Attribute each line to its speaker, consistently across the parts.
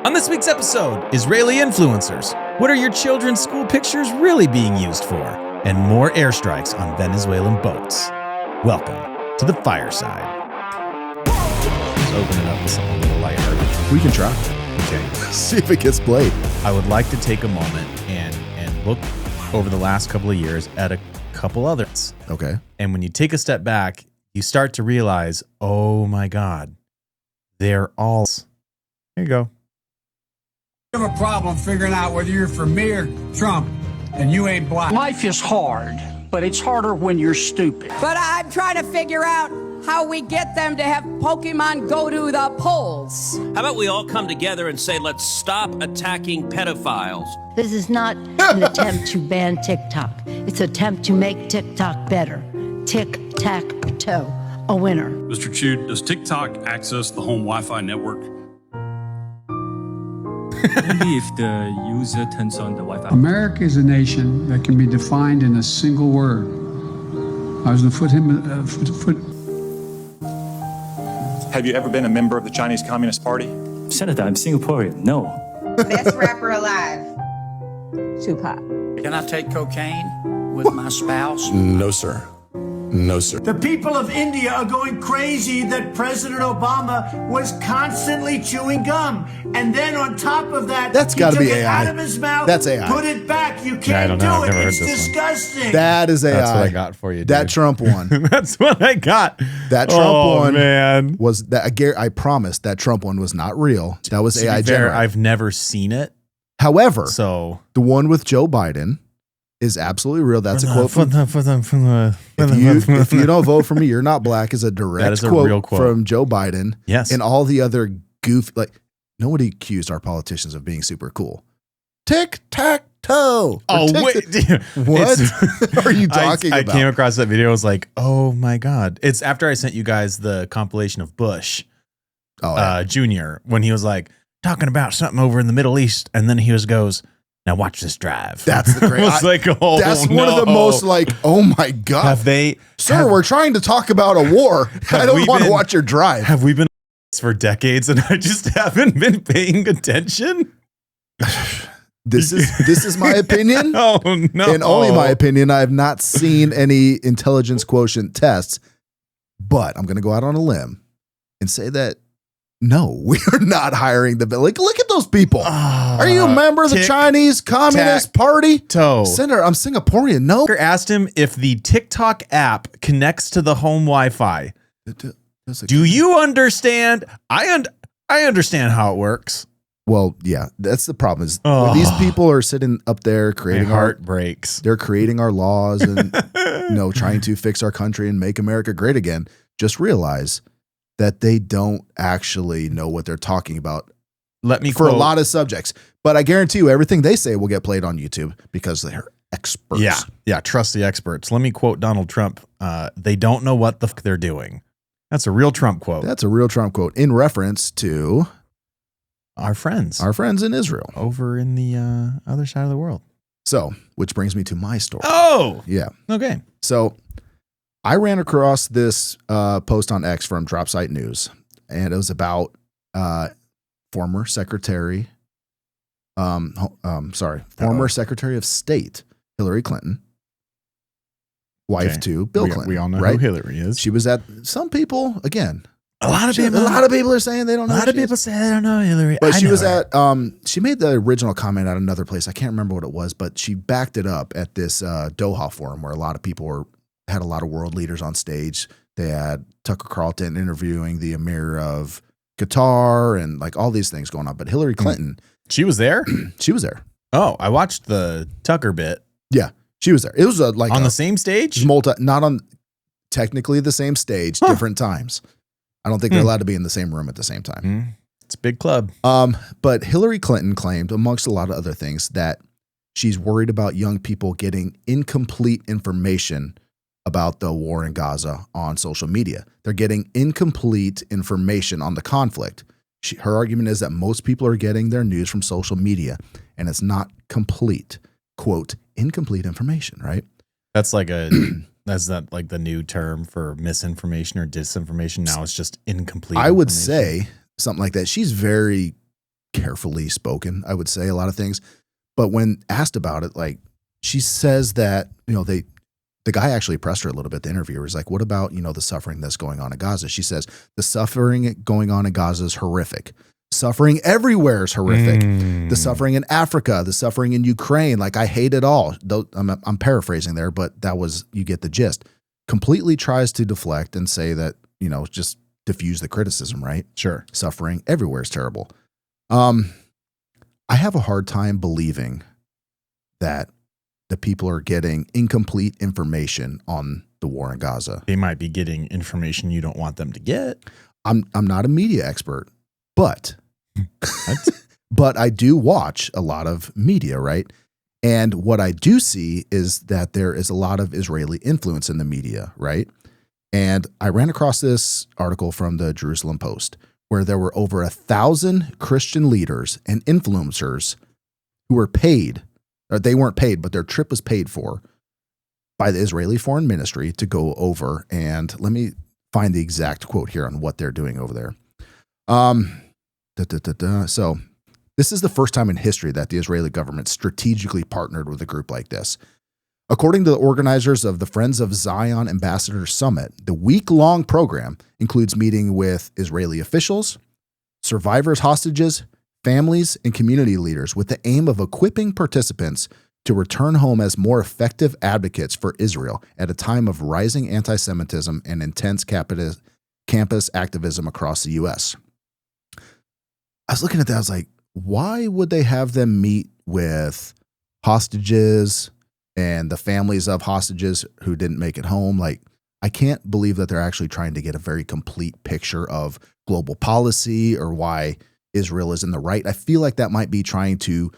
Speaker 1: On this week's episode, Israeli influencers. What are your children's school pictures really being used for? And more airstrikes on Venezuelan boats. Welcome to the fireside. Let's open it up with something a little lighthearted.
Speaker 2: We can try.
Speaker 1: Okay.
Speaker 2: See if it gets played.
Speaker 1: I would like to take a moment and look over the last couple of years at a couple others.
Speaker 2: Okay.
Speaker 1: And when you take a step back, you start to realize, oh my God, they're all... Here you go.
Speaker 3: I have a problem figuring out whether you're for me or Trump, and you ain't black.
Speaker 4: Life is hard, but it's harder when you're stupid.
Speaker 5: But I'm trying to figure out how we get them to have Pokemon go to the polls.
Speaker 6: How about we all come together and say, let's stop attacking pedophiles?
Speaker 7: This is not an attempt to ban TikTok. It's an attempt to make TikTok better. Tic-tac-toe, a winner.
Speaker 8: Mr. Chu, does TikTok access the home Wi-Fi network?
Speaker 9: Only if the user turns on the Wi-Fi.
Speaker 3: America is a nation that can be defined in a single word. I was going to foot.
Speaker 10: Have you ever been a member of the Chinese Communist Party?
Speaker 9: Senator, I'm Singaporean. No.
Speaker 11: Best rapper alive.
Speaker 5: Tupac.
Speaker 4: Can I take cocaine with my spouse?
Speaker 2: No, sir. No, sir.
Speaker 12: The people of India are going crazy that President Obama was constantly chewing gum. And then on top of that,
Speaker 2: That's got to be
Speaker 12: took it
Speaker 2: AI.
Speaker 12: out of his mouth,
Speaker 2: That's AI.
Speaker 12: put it back. You
Speaker 1: I
Speaker 12: can't
Speaker 1: don't know.
Speaker 12: do
Speaker 1: I've never
Speaker 12: it.
Speaker 1: heard
Speaker 12: It's
Speaker 1: this one.
Speaker 12: disgusting.
Speaker 2: That is AI.
Speaker 1: That's what I got for you, dude.
Speaker 2: That Trump one.
Speaker 1: That's what I got.
Speaker 2: That Trump one
Speaker 1: man.
Speaker 2: was that. I promise that Trump one was not real. That was
Speaker 1: To
Speaker 2: AI
Speaker 1: be fair,
Speaker 2: generated.
Speaker 1: I've never seen it.
Speaker 2: However,
Speaker 1: So
Speaker 2: the one with Joe Biden is absolutely real. That's a quote from. If you don't vote for me, you're not black. Is a direct
Speaker 1: That is a
Speaker 2: quote,
Speaker 1: real quote.
Speaker 2: from Joe Biden.
Speaker 1: Yes.
Speaker 2: And all the other nobody accused our politicians of being super cool. Tic tac toe.
Speaker 1: Oh, wait.
Speaker 2: What are you talking
Speaker 1: I
Speaker 2: about?
Speaker 1: came across that video. I was like, oh my God. It's after I sent you guys the compilation of Bush Jr. when he was like talking about something over in the Middle East. And then he goes, now watch this drive.
Speaker 2: That's the great.
Speaker 1: I was like, oh,
Speaker 2: that's one of the most oh my God.
Speaker 1: Have they,
Speaker 2: Sir, we're trying to talk about a war. I don't want to watch your drive.
Speaker 1: Have we been for decades and I just haven't been paying attention?
Speaker 2: This is my opinion.
Speaker 1: Oh no.
Speaker 2: And only my opinion. I have not seen any intelligence quotient tests, but I'm going to go out on a limb and say that no, we are not hiring the look at those people. Are you a member of the Chinese Communist Party? Senator, I'm Singaporean. No.
Speaker 1: Asked him if the TikTok app connects to the home Wi-Fi. Do you understand? I understand how it works.
Speaker 2: Well, yeah, that's the problem. Is when these people are sitting up there creating
Speaker 1: My heart breaks.
Speaker 2: They're creating our laws and trying to fix our country and make America great again. Just realize that they don't actually know what they're talking about. For a lot of subjects, but I guarantee you, everything they say will get played on YouTube because they're experts.
Speaker 1: Yeah. Trust the experts. Let me quote Donald Trump. They don't know what the fuck they're doing. That's a real Trump quote.
Speaker 2: That's a real Trump quote in reference to
Speaker 1: our friends
Speaker 2: in Israel
Speaker 1: over in the other side of the world.
Speaker 2: So, which brings me to my story.
Speaker 1: Oh,
Speaker 2: yeah.
Speaker 1: Okay.
Speaker 2: So I ran across this post on X from Drop Site News, and it was about former Secretary of State Hillary Clinton, wife to Bill Clinton.
Speaker 1: We all know
Speaker 2: right?
Speaker 1: who Hillary is.
Speaker 2: She was at some people again.
Speaker 1: A lot of
Speaker 2: people are saying they don't know.
Speaker 1: A lot of people say they don't know Hillary.
Speaker 2: But she was at she made the original comment at another place. I can't remember what it was, but she backed it up at this Doha forum where a lot of people had a lot of world leaders on stage. They had Tucker Carlson interviewing the Emir of Qatar and like all these things going on. But Hillary Clinton,
Speaker 1: she was there.
Speaker 2: She was there.
Speaker 1: Oh, I watched the Tucker bit.
Speaker 2: Yeah, she was there. It was
Speaker 1: on the same stage,
Speaker 2: not on technically the same stage, different times. I don't think they're allowed to be in the same room at the same time.
Speaker 1: It's a big club.
Speaker 2: But Hillary Clinton claimed, amongst a lot of other things, that she's worried about young people getting incomplete information about the war in Gaza on social media. They're getting incomplete information on the conflict. Her argument is that most people are getting their news from social media, and it's not complete, quote, incomplete information, right?
Speaker 1: That's like that's not like the new term for misinformation or disinformation. Now it's just incomplete.
Speaker 2: I would say something like that. She's very carefully spoken, I would say, a lot of things. But when asked about it, like, she says that, the guy actually pressed her a little bit. The interviewer was like, what about, the suffering that's going on in Gaza? She says, the suffering going on in Gaza is horrific. Suffering everywhere is horrific. The suffering in Africa, the suffering in Ukraine, like, I hate it all. I'm paraphrasing there, but you get the gist. Completely tries to deflect and say that, just diffuse the criticism, right?
Speaker 1: Sure.
Speaker 2: Suffering everywhere is terrible. I have a hard time believing that the people are getting incomplete information on the war in Gaza.
Speaker 1: They might be getting information you don't want them to get.
Speaker 2: I'm not a media expert, but I do watch a lot of media, right? And what I do see is that there is a lot of Israeli influence in the media, right? And I ran across this article from the Jerusalem Post where there were over 1,000 Christian leaders and influencers who were paid, or they weren't paid, but their trip was paid for by the Israeli Foreign Ministry to go over. And let me find the exact quote here on what they're doing over there. So this is the first time in history that the Israeli government strategically partnered with a group like this. According to the organizers of the Friends of Zion Ambassador Summit, the week-long program includes meeting with Israeli officials, survivors, hostages, families, and community leaders with the aim of equipping participants to return home as more effective advocates for Israel at a time of rising anti-Semitism and intense campus activism across the U.S. I was looking at that, I was like, why would they have them meet with hostages and the families of hostages who didn't make it home? Like, I can't believe that they're actually trying to get a very complete picture of global policy or why Israel is in the right. I feel like that might be trying to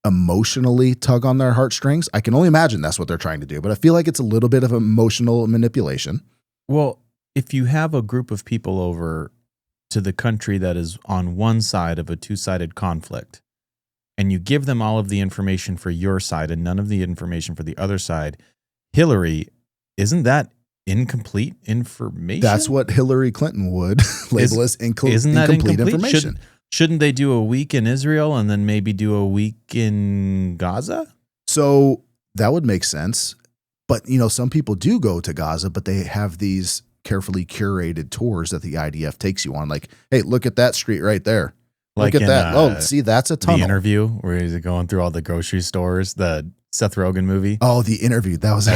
Speaker 2: emotionally tug on their heartstrings. I can only imagine that's what they're trying to do, but I feel like it's a little bit of emotional manipulation.
Speaker 1: Well, if you have a group of people over to the country that is on one side of a two-sided conflict, and you give them all of the information for your side and none of the information for the other side, Hillary, isn't that incomplete information?
Speaker 2: That's what Hillary Clinton would label as incomplete information.
Speaker 1: Shouldn't they do a week in Israel and then maybe do a week in Gaza?
Speaker 2: So that would make sense. But, some people do go to Gaza, but they have these carefully curated tours that the IDF takes you on. Like, hey, look at that street right there.
Speaker 1: Like
Speaker 2: look at that. Oh, see, that's a tunnel.
Speaker 1: The Interview, where he's going through all the grocery stores, the Seth Rogen movie.
Speaker 2: Oh, The Interview. That was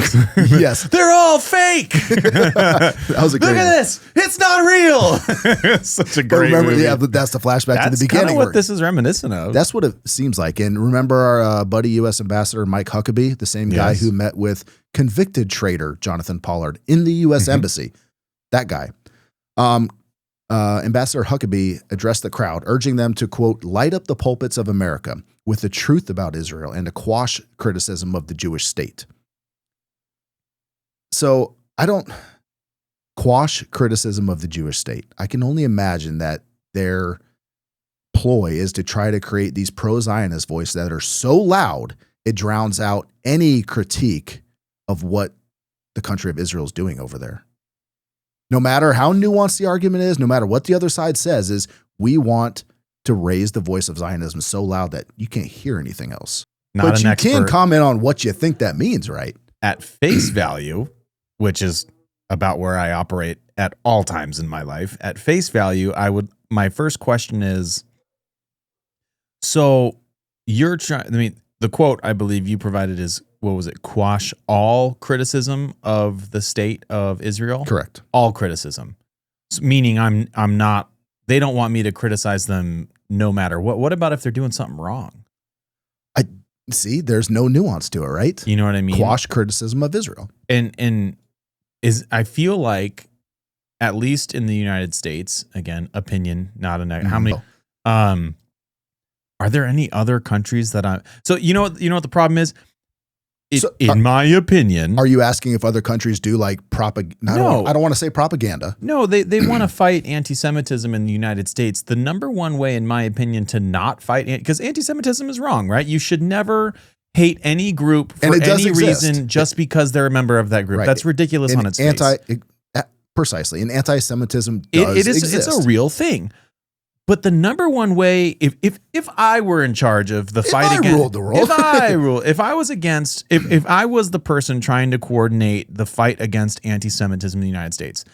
Speaker 2: yes.
Speaker 1: They're all fake.
Speaker 2: That was a great
Speaker 1: Look at this. It's not real. Such a great movie.
Speaker 2: Yeah, that's the flashback to the beginning.
Speaker 1: That's what this is reminiscent of.
Speaker 2: That's what it seems like. And remember our buddy U.S. Ambassador Mike Huckabee, the same guy who met with convicted traitor Jonathan Pollard in the U.S. Embassy. That guy. Ambassador Huckabee addressed the crowd, urging them to, quote, light up the pulpits of America with the truth about Israel and to quash criticism of the Jewish state. So I don't quash criticism of the Jewish state. I can only imagine that their ploy is to try to create these pro-Zionist voices that are so loud, it drowns out any critique of what the country of Israel is doing over there. No matter how nuanced the argument is, no matter what the other side says, is we want to raise the voice of Zionism so loud that you can't hear anything else. But you can comment on what you think that means, right?
Speaker 1: At face value, which is about where I operate at all times in my life. At face value, my first question is, so you're trying, the quote I believe you provided is, what was it? Quash all criticism of the state of Israel?
Speaker 2: Correct.
Speaker 1: All criticism. Meaning I'm not, they don't want me to criticize them no matter what. What about if they're doing something wrong?
Speaker 2: I see, there's no nuance to it, right?
Speaker 1: You know what I mean?
Speaker 2: Quash criticism of Israel.
Speaker 1: And I feel like, at least in the United States, again, opinion, not a negative. How many are there any other countries that so you know what the problem is? In my opinion,
Speaker 2: are you asking if other countries do like propaganda? No, I don't want to say propaganda.
Speaker 1: No, they want to fight anti-Semitism in the United States. The number one way, in my opinion, to not fight, because anti-Semitism is wrong, right? You should never hate any group for any reason just because they're a member of that group. Right. That's ridiculous on its face.
Speaker 2: Precisely, and anti-Semitism does exist.
Speaker 1: It's a real thing. But the number one way, if I were in charge of the fight
Speaker 2: I
Speaker 1: against,
Speaker 2: ruled the world.
Speaker 1: if I was the person trying to coordinate the fight against anti-Semitism in the United States,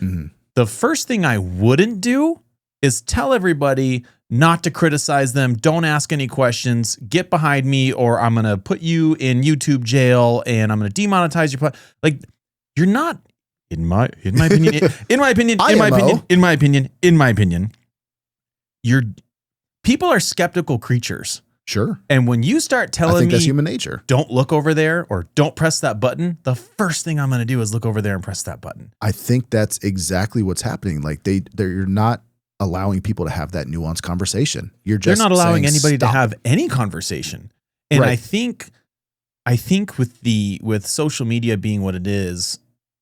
Speaker 1: the first thing I wouldn't do is tell everybody not to criticize them, don't ask any questions, get behind me, or I'm gonna put you in YouTube jail and I'm gonna demonetize your like. You're not, in my opinion. People are skeptical creatures.
Speaker 2: Sure.
Speaker 1: And when you start telling me
Speaker 2: that's human nature,
Speaker 1: don't look over there or don't press that button, the first thing I'm going to do is look over there and press that button.
Speaker 2: I think that's exactly what's happening. Like they're not allowing people to have that nuanced conversation. They're not
Speaker 1: allowing
Speaker 2: saying,
Speaker 1: anybody to
Speaker 2: "Stop
Speaker 1: have
Speaker 2: it."
Speaker 1: any conversation. And
Speaker 2: Right.
Speaker 1: I think with social media being what it is,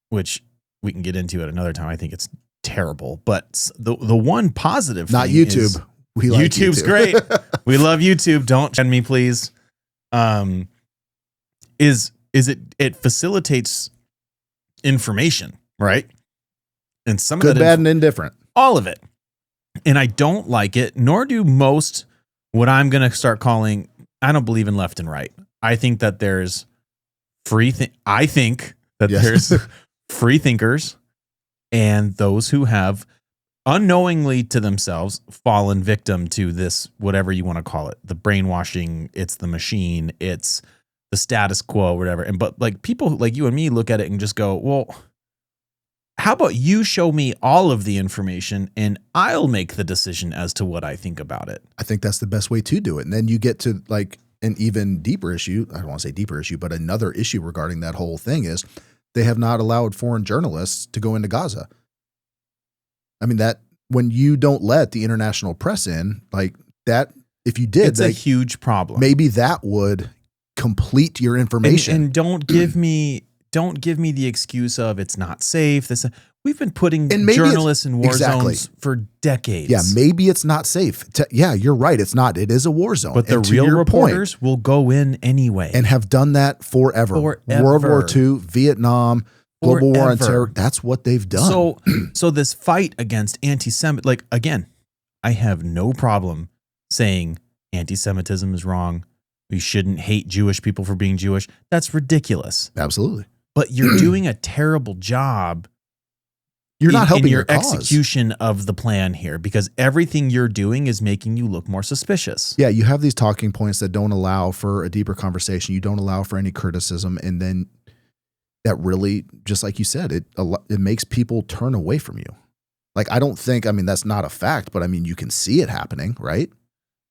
Speaker 1: which we can get into at another time, I think it's terrible. But the one positive
Speaker 2: Not
Speaker 1: thing
Speaker 2: YouTube.
Speaker 1: is
Speaker 2: We like
Speaker 1: YouTube's
Speaker 2: YouTube.
Speaker 1: great. We love YouTube. Don't send me, please. It facilitates information, right? And some
Speaker 2: Good,
Speaker 1: of that
Speaker 2: bad, and indifferent.
Speaker 1: all of it. And I don't like it, nor do most what I'm going to start calling, I don't believe in left and right. I think that there's there's free thinkers and those who have unknowingly to themselves fallen victim to this, whatever you want to call it, the brainwashing, it's the machine, it's the status quo, whatever. But like people like you and me look at it and just go, well, how about you show me all of the information and I'll make the decision as to what I think about it.
Speaker 2: I think that's the best way to do it. And then you get to like an even deeper issue. I don't want to say deeper issue, but another issue regarding that whole thing is they have not allowed foreign journalists to go into Gaza. I mean, that when you don't let the international press in, like that, if you did,
Speaker 1: it's a huge problem.
Speaker 2: Maybe that would complete your information.
Speaker 1: And don't give me the excuse of it's not safe. We've been putting journalists in war zones for decades.
Speaker 2: Yeah, maybe it's not safe. Yeah, you're right. It's not. It is a war zone.
Speaker 1: But the real reporters will go in anyway.
Speaker 2: And have done that forever. World War II, Vietnam, global war on terror. That's what they've done.
Speaker 1: So this fight against anti-Semitic, like, again, I have no problem saying anti-Semitism is wrong. We shouldn't hate Jewish people for being Jewish. That's ridiculous.
Speaker 2: Absolutely.
Speaker 1: But you're doing a terrible job.
Speaker 2: You're not helping
Speaker 1: in your
Speaker 2: your cause.
Speaker 1: execution of the plan here, because everything you're doing is making you look more suspicious.
Speaker 2: Yeah, you have these talking points that don't allow for a deeper conversation. You don't allow for any criticism, and then that really, just like you said, it makes people turn away from you. Like, I don't think, I mean, that's not a fact, but I mean, you can see it happening, right?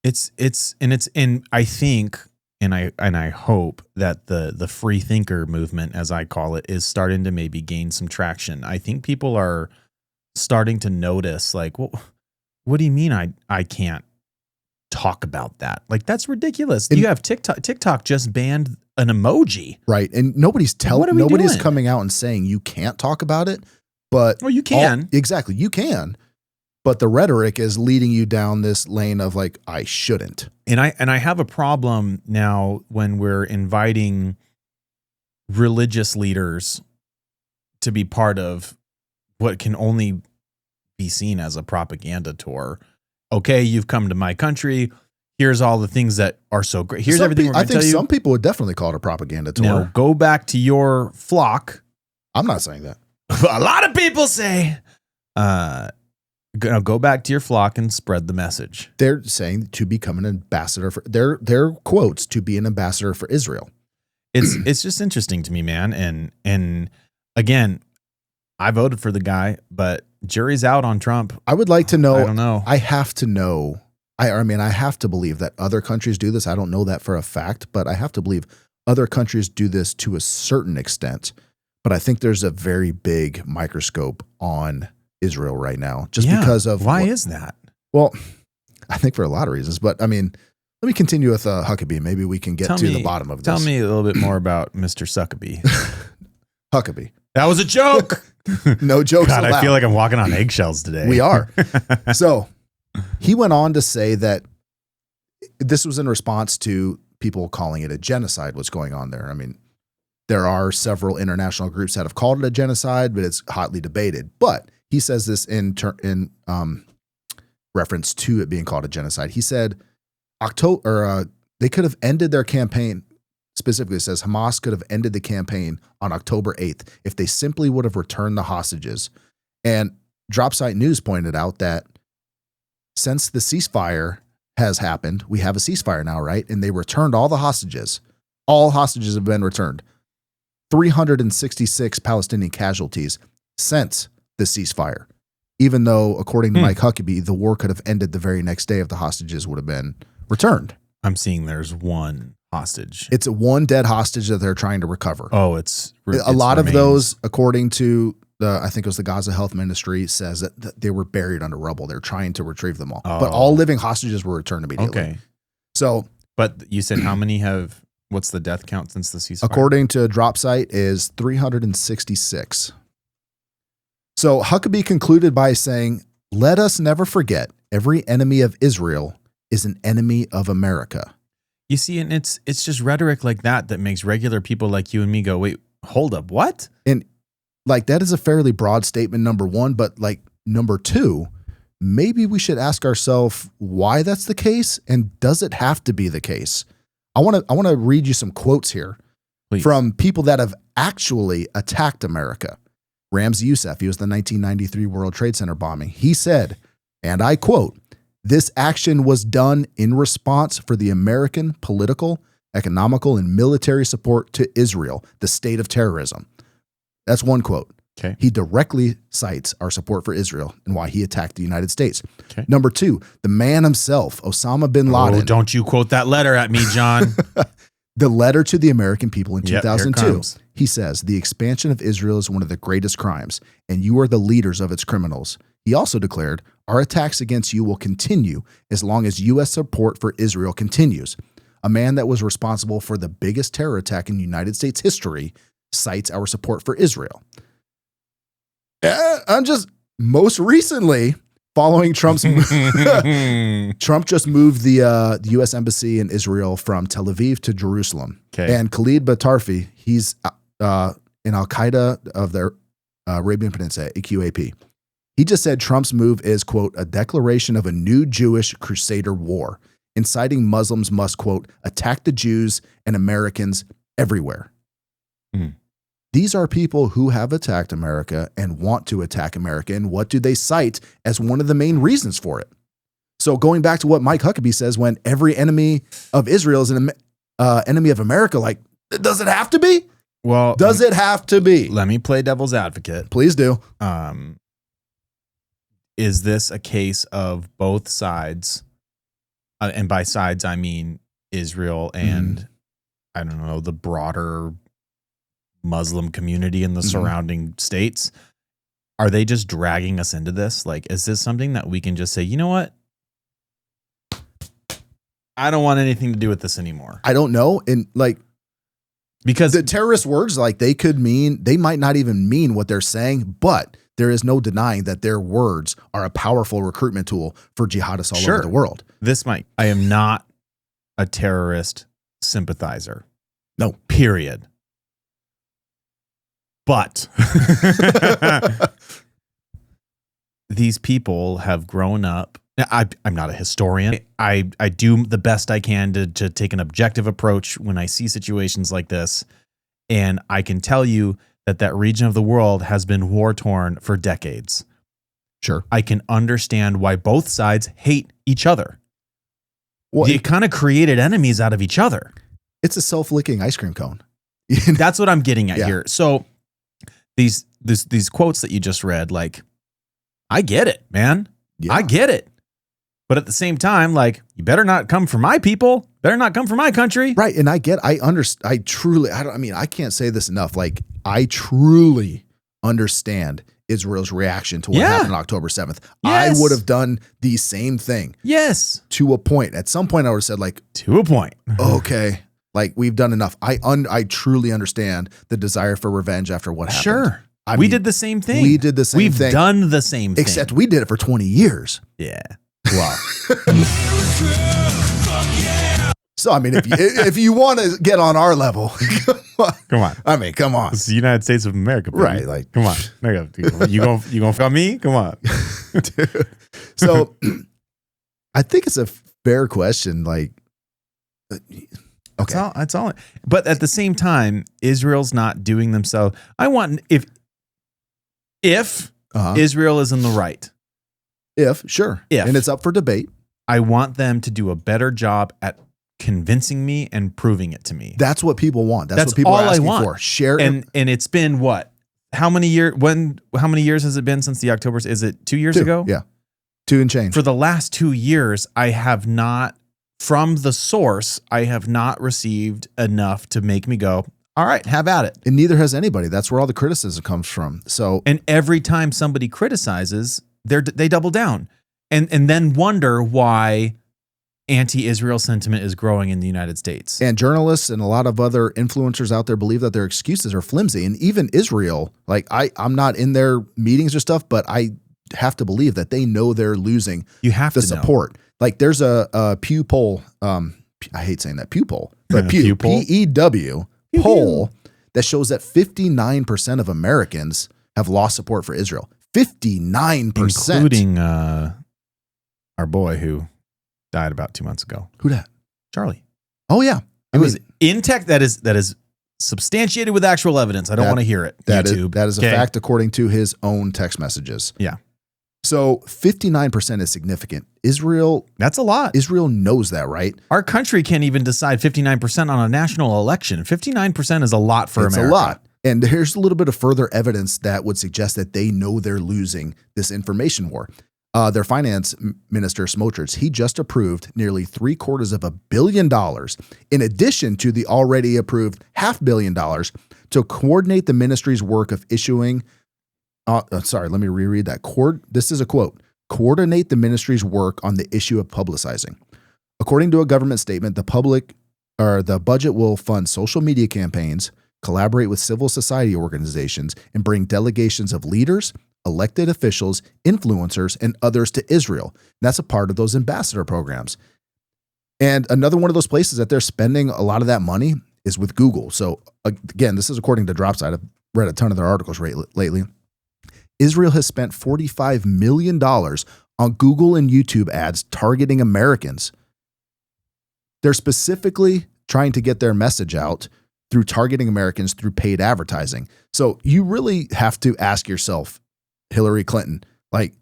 Speaker 1: I think, and I hope that the free thinker movement, as I call it, is starting to maybe gain some traction. I think people are starting to notice, like, well, what do you mean I can't talk about that? Like, that's ridiculous. You have TikTok just banned an emoji.
Speaker 2: Right. And nobody's
Speaker 1: doing?
Speaker 2: coming out and saying you can't talk about it, but
Speaker 1: well, you can.
Speaker 2: Exactly. You can. But the rhetoric is leading you down this lane of like, I shouldn't.
Speaker 1: And I have a problem now when we're inviting religious leaders to be part of what can only be seen as a propaganda tour. Okay, you've come to my country. Here's all the things that are so great. Here's everything we're going to tell you.
Speaker 2: I think some people would definitely call it a propaganda tour.
Speaker 1: Now, go back to your flock.
Speaker 2: I'm not saying that.
Speaker 1: A lot of people say, go back to your flock and spread the message.
Speaker 2: They're saying to become an ambassador for their quotes to be an ambassador for Israel.
Speaker 1: It's just interesting to me, man. And again, I voted for the guy, but jury's out on Trump.
Speaker 2: I would like to know.
Speaker 1: I don't know.
Speaker 2: I have to know. I mean, I have to believe that other countries do this. I don't know that for a fact, but I have to believe other countries do this to a certain extent. But I think there's a very big microscope on Israel right now, just because of
Speaker 1: why is that?
Speaker 2: Well, I think for a lot of reasons, but I mean, let me continue with Huckabee. Maybe we can get to the bottom of this.
Speaker 1: Tell me a little bit more about Mr. Suckabee.
Speaker 2: Huckabee.
Speaker 1: That was a joke.
Speaker 2: No jokes allowed.
Speaker 1: I feel like I'm walking on eggshells today.
Speaker 2: We are. So he went on to say that this was in response to people calling it a genocide, what's going on there. I mean, there are several international groups that have called it a genocide, but it's hotly debated. But he says this in reference to it being called a genocide. He said they could have ended their campaign. Specifically, it says Hamas could have ended the campaign on October 8th if they simply would have returned the hostages. And Dropsite News pointed out that since the ceasefire has happened, we have a ceasefire now, right? And they returned all the hostages. All hostages have been returned. 366 Palestinian casualties since the ceasefire. Even though, according to Mike Huckabee, the war could have ended the very next day if the hostages would have been returned.
Speaker 1: I'm seeing there's one hostage.
Speaker 2: It's one dead hostage that they're trying to recover.
Speaker 1: Oh, it's
Speaker 2: a lot of those, according to I think it was the Gaza Health Ministry, says that they were buried under rubble. They're trying to retrieve them all.
Speaker 1: Oh.
Speaker 2: But all living hostages were returned immediately.
Speaker 1: Okay.
Speaker 2: So,
Speaker 1: but you said how many have, what's the death count since the ceasefire?
Speaker 2: According to Dropsite is 366. So Huckabee concluded by saying, let us never forget every enemy of Israel is an enemy of America.
Speaker 1: You see, and it's just rhetoric like that makes regular people like you and me go, wait, hold up, what?
Speaker 2: And like, that is a fairly broad statement, number one, but like number two, maybe we should ask ourselves why that's the case, and does it have to be the case? I want to read you some quotes here.
Speaker 1: Please.
Speaker 2: From people that have actually attacked America. Ramzi Yousef, he was the 1993 World Trade Center bombing. He said, and I quote, "This action was done in response for the American political, economical, and military support to Israel, the state of terrorism." That's one quote.
Speaker 1: Okay.
Speaker 2: He directly cites our support for Israel and why he attacked the United States.
Speaker 1: Okay.
Speaker 2: Number two, the man himself, Osama bin Laden.
Speaker 1: Oh, don't you quote that letter at me, John.
Speaker 2: The letter to the American people in
Speaker 1: Yep,
Speaker 2: 2002. He says, the expansion of Israel is one of the greatest crimes, and you are the leaders of its criminals. He also declared, our attacks against you will continue as long as U.S. support for Israel continues. A man that was responsible for the biggest terror attack in United States history cites our support for Israel. I'm just, most recently, following Trump's Trump just moved the U.S. Embassy in Israel from Tel Aviv to Jerusalem.
Speaker 1: Okay.
Speaker 2: And Khalid Batarfi, he's in Al-Qaeda of the Arabian Peninsula, AQAP. He just said Trump's move is, quote, a declaration of a new Jewish crusader war, inciting Muslims must, quote, attack the Jews and Americans everywhere.
Speaker 1: Mm.
Speaker 2: These are people who have attacked America and want to attack America. And what do they cite as one of the main reasons for it? So going back to what Mike Huckabee says, when every enemy of Israel is an enemy of America, like, does it have to be?
Speaker 1: Well,
Speaker 2: does it have to be?
Speaker 1: Let me play devil's advocate.
Speaker 2: Please do.
Speaker 1: Is this a case of both sides? And by sides, I mean Israel and, I don't know, the broader Muslim community in the surrounding states. Are they just dragging us into this? Like, is this something that we can just say, you know what? I don't want anything to do with this anymore.
Speaker 2: I don't know. And like,
Speaker 1: because
Speaker 2: the terrorist words, like they might not even mean what they're saying, but there is no denying that their words are a powerful recruitment tool for jihadists all over the world.
Speaker 1: I am not a terrorist sympathizer.
Speaker 2: No.
Speaker 1: Period. But these people have grown up. I'm not a historian. I do the best I can to take an objective approach when I see situations like this. And I can tell you that region of the world has been war-torn for decades.
Speaker 2: Sure.
Speaker 1: I can understand why both sides hate each other.
Speaker 2: Well,
Speaker 1: they kind of created enemies out of each other.
Speaker 2: It's a self-licking ice cream cone.
Speaker 1: That's what I'm getting at here. So these quotes that you just read, like, I get it, man. Yeah. I get it. But at the same time, like, you better not come for my people. Better not come for my country.
Speaker 2: Right. And I can't say this enough. Like, I truly understand Israel's reaction to what happened on October 7th. Yes. I would have done the same thing.
Speaker 1: Yes.
Speaker 2: To a point. At some point, I would have said, like,
Speaker 1: to a point.
Speaker 2: Okay. Like, we've done enough. I truly understand the desire for revenge after what happened.
Speaker 1: Sure.
Speaker 2: We
Speaker 1: did the same thing.
Speaker 2: We did the same thing.
Speaker 1: We've done the same thing.
Speaker 2: Except we did it for 20 years.
Speaker 1: Yeah. Wow.
Speaker 2: So, I mean, if you want to get on our level,
Speaker 1: come on.
Speaker 2: I mean, come on.
Speaker 1: It's the United States of America, baby.
Speaker 2: Right? Like,
Speaker 1: come on. You gonna fuck me? Come on.
Speaker 2: So, I think it's a fair question. Like, okay,
Speaker 1: that's all. But at the same time, Israel's not doing themselves. I want if Israel is in the right,
Speaker 2: and it's up for debate,
Speaker 1: I want them to do a better job at convincing me and proving it to me.
Speaker 2: That's what people want. That's what people
Speaker 1: all
Speaker 2: are asking
Speaker 1: I want.
Speaker 2: for. Share
Speaker 1: and it's been what? How many years has it been since the October? Is it 2 years ago?
Speaker 2: Yeah. 2 and change.
Speaker 1: For the last 2 years, I have not, from the source, I have not received enough to make me go, all right, have at it.
Speaker 2: And neither has anybody. That's where all the criticism comes from. So,
Speaker 1: and every time somebody criticizes, they double down and then wonder why anti-Israel sentiment is growing in the United States.
Speaker 2: And journalists and a lot of other influencers out there believe that their excuses are flimsy. And even Israel, like I'm not in their meetings or stuff, but I have to believe that they know they're losing the support. Like there's a Pew poll. I hate saying that Pew poll, but Pew P-E-W poll that shows that 59% of Americans have lost support for Israel. 59%,
Speaker 1: including our boy who died about 2 months ago.
Speaker 2: Who that?
Speaker 1: Charlie.
Speaker 2: Oh yeah,
Speaker 1: it was in tech. That is substantiated with actual evidence. I don't want to hear it.
Speaker 2: That
Speaker 1: YouTube.
Speaker 2: Is a fact according to his own text messages.
Speaker 1: Yeah.
Speaker 2: So 59% is significant. Israel.
Speaker 1: That's a lot.
Speaker 2: Israel knows that, right?
Speaker 1: Our country can't even decide 59% on a national election. 59% is a lot for America.
Speaker 2: It's a lot. And here's a little bit of further evidence that would suggest that they know they're losing this information war. Their finance minister, Smotrich, he just approved nearly $750 million in addition to the already approved $500 million to coordinate the ministry's work of issuing. Sorry, let me reread that. This is a quote. Coordinate the ministry's work on the issue of publicizing. According to a government statement, the budget will fund social media campaigns, collaborate with civil society organizations, and bring delegations of leaders, elected officials, influencers, and others to Israel. And that's a part of those ambassador programs. And another one of those places that they're spending a lot of that money is with Google. So again, this is according to Dropside. I've read a ton of their articles lately. Israel has spent $45 million on Google and YouTube ads targeting Americans. They're specifically trying to get their message out through targeting Americans through paid advertising. So you really have to ask yourself, Hillary Clinton, like,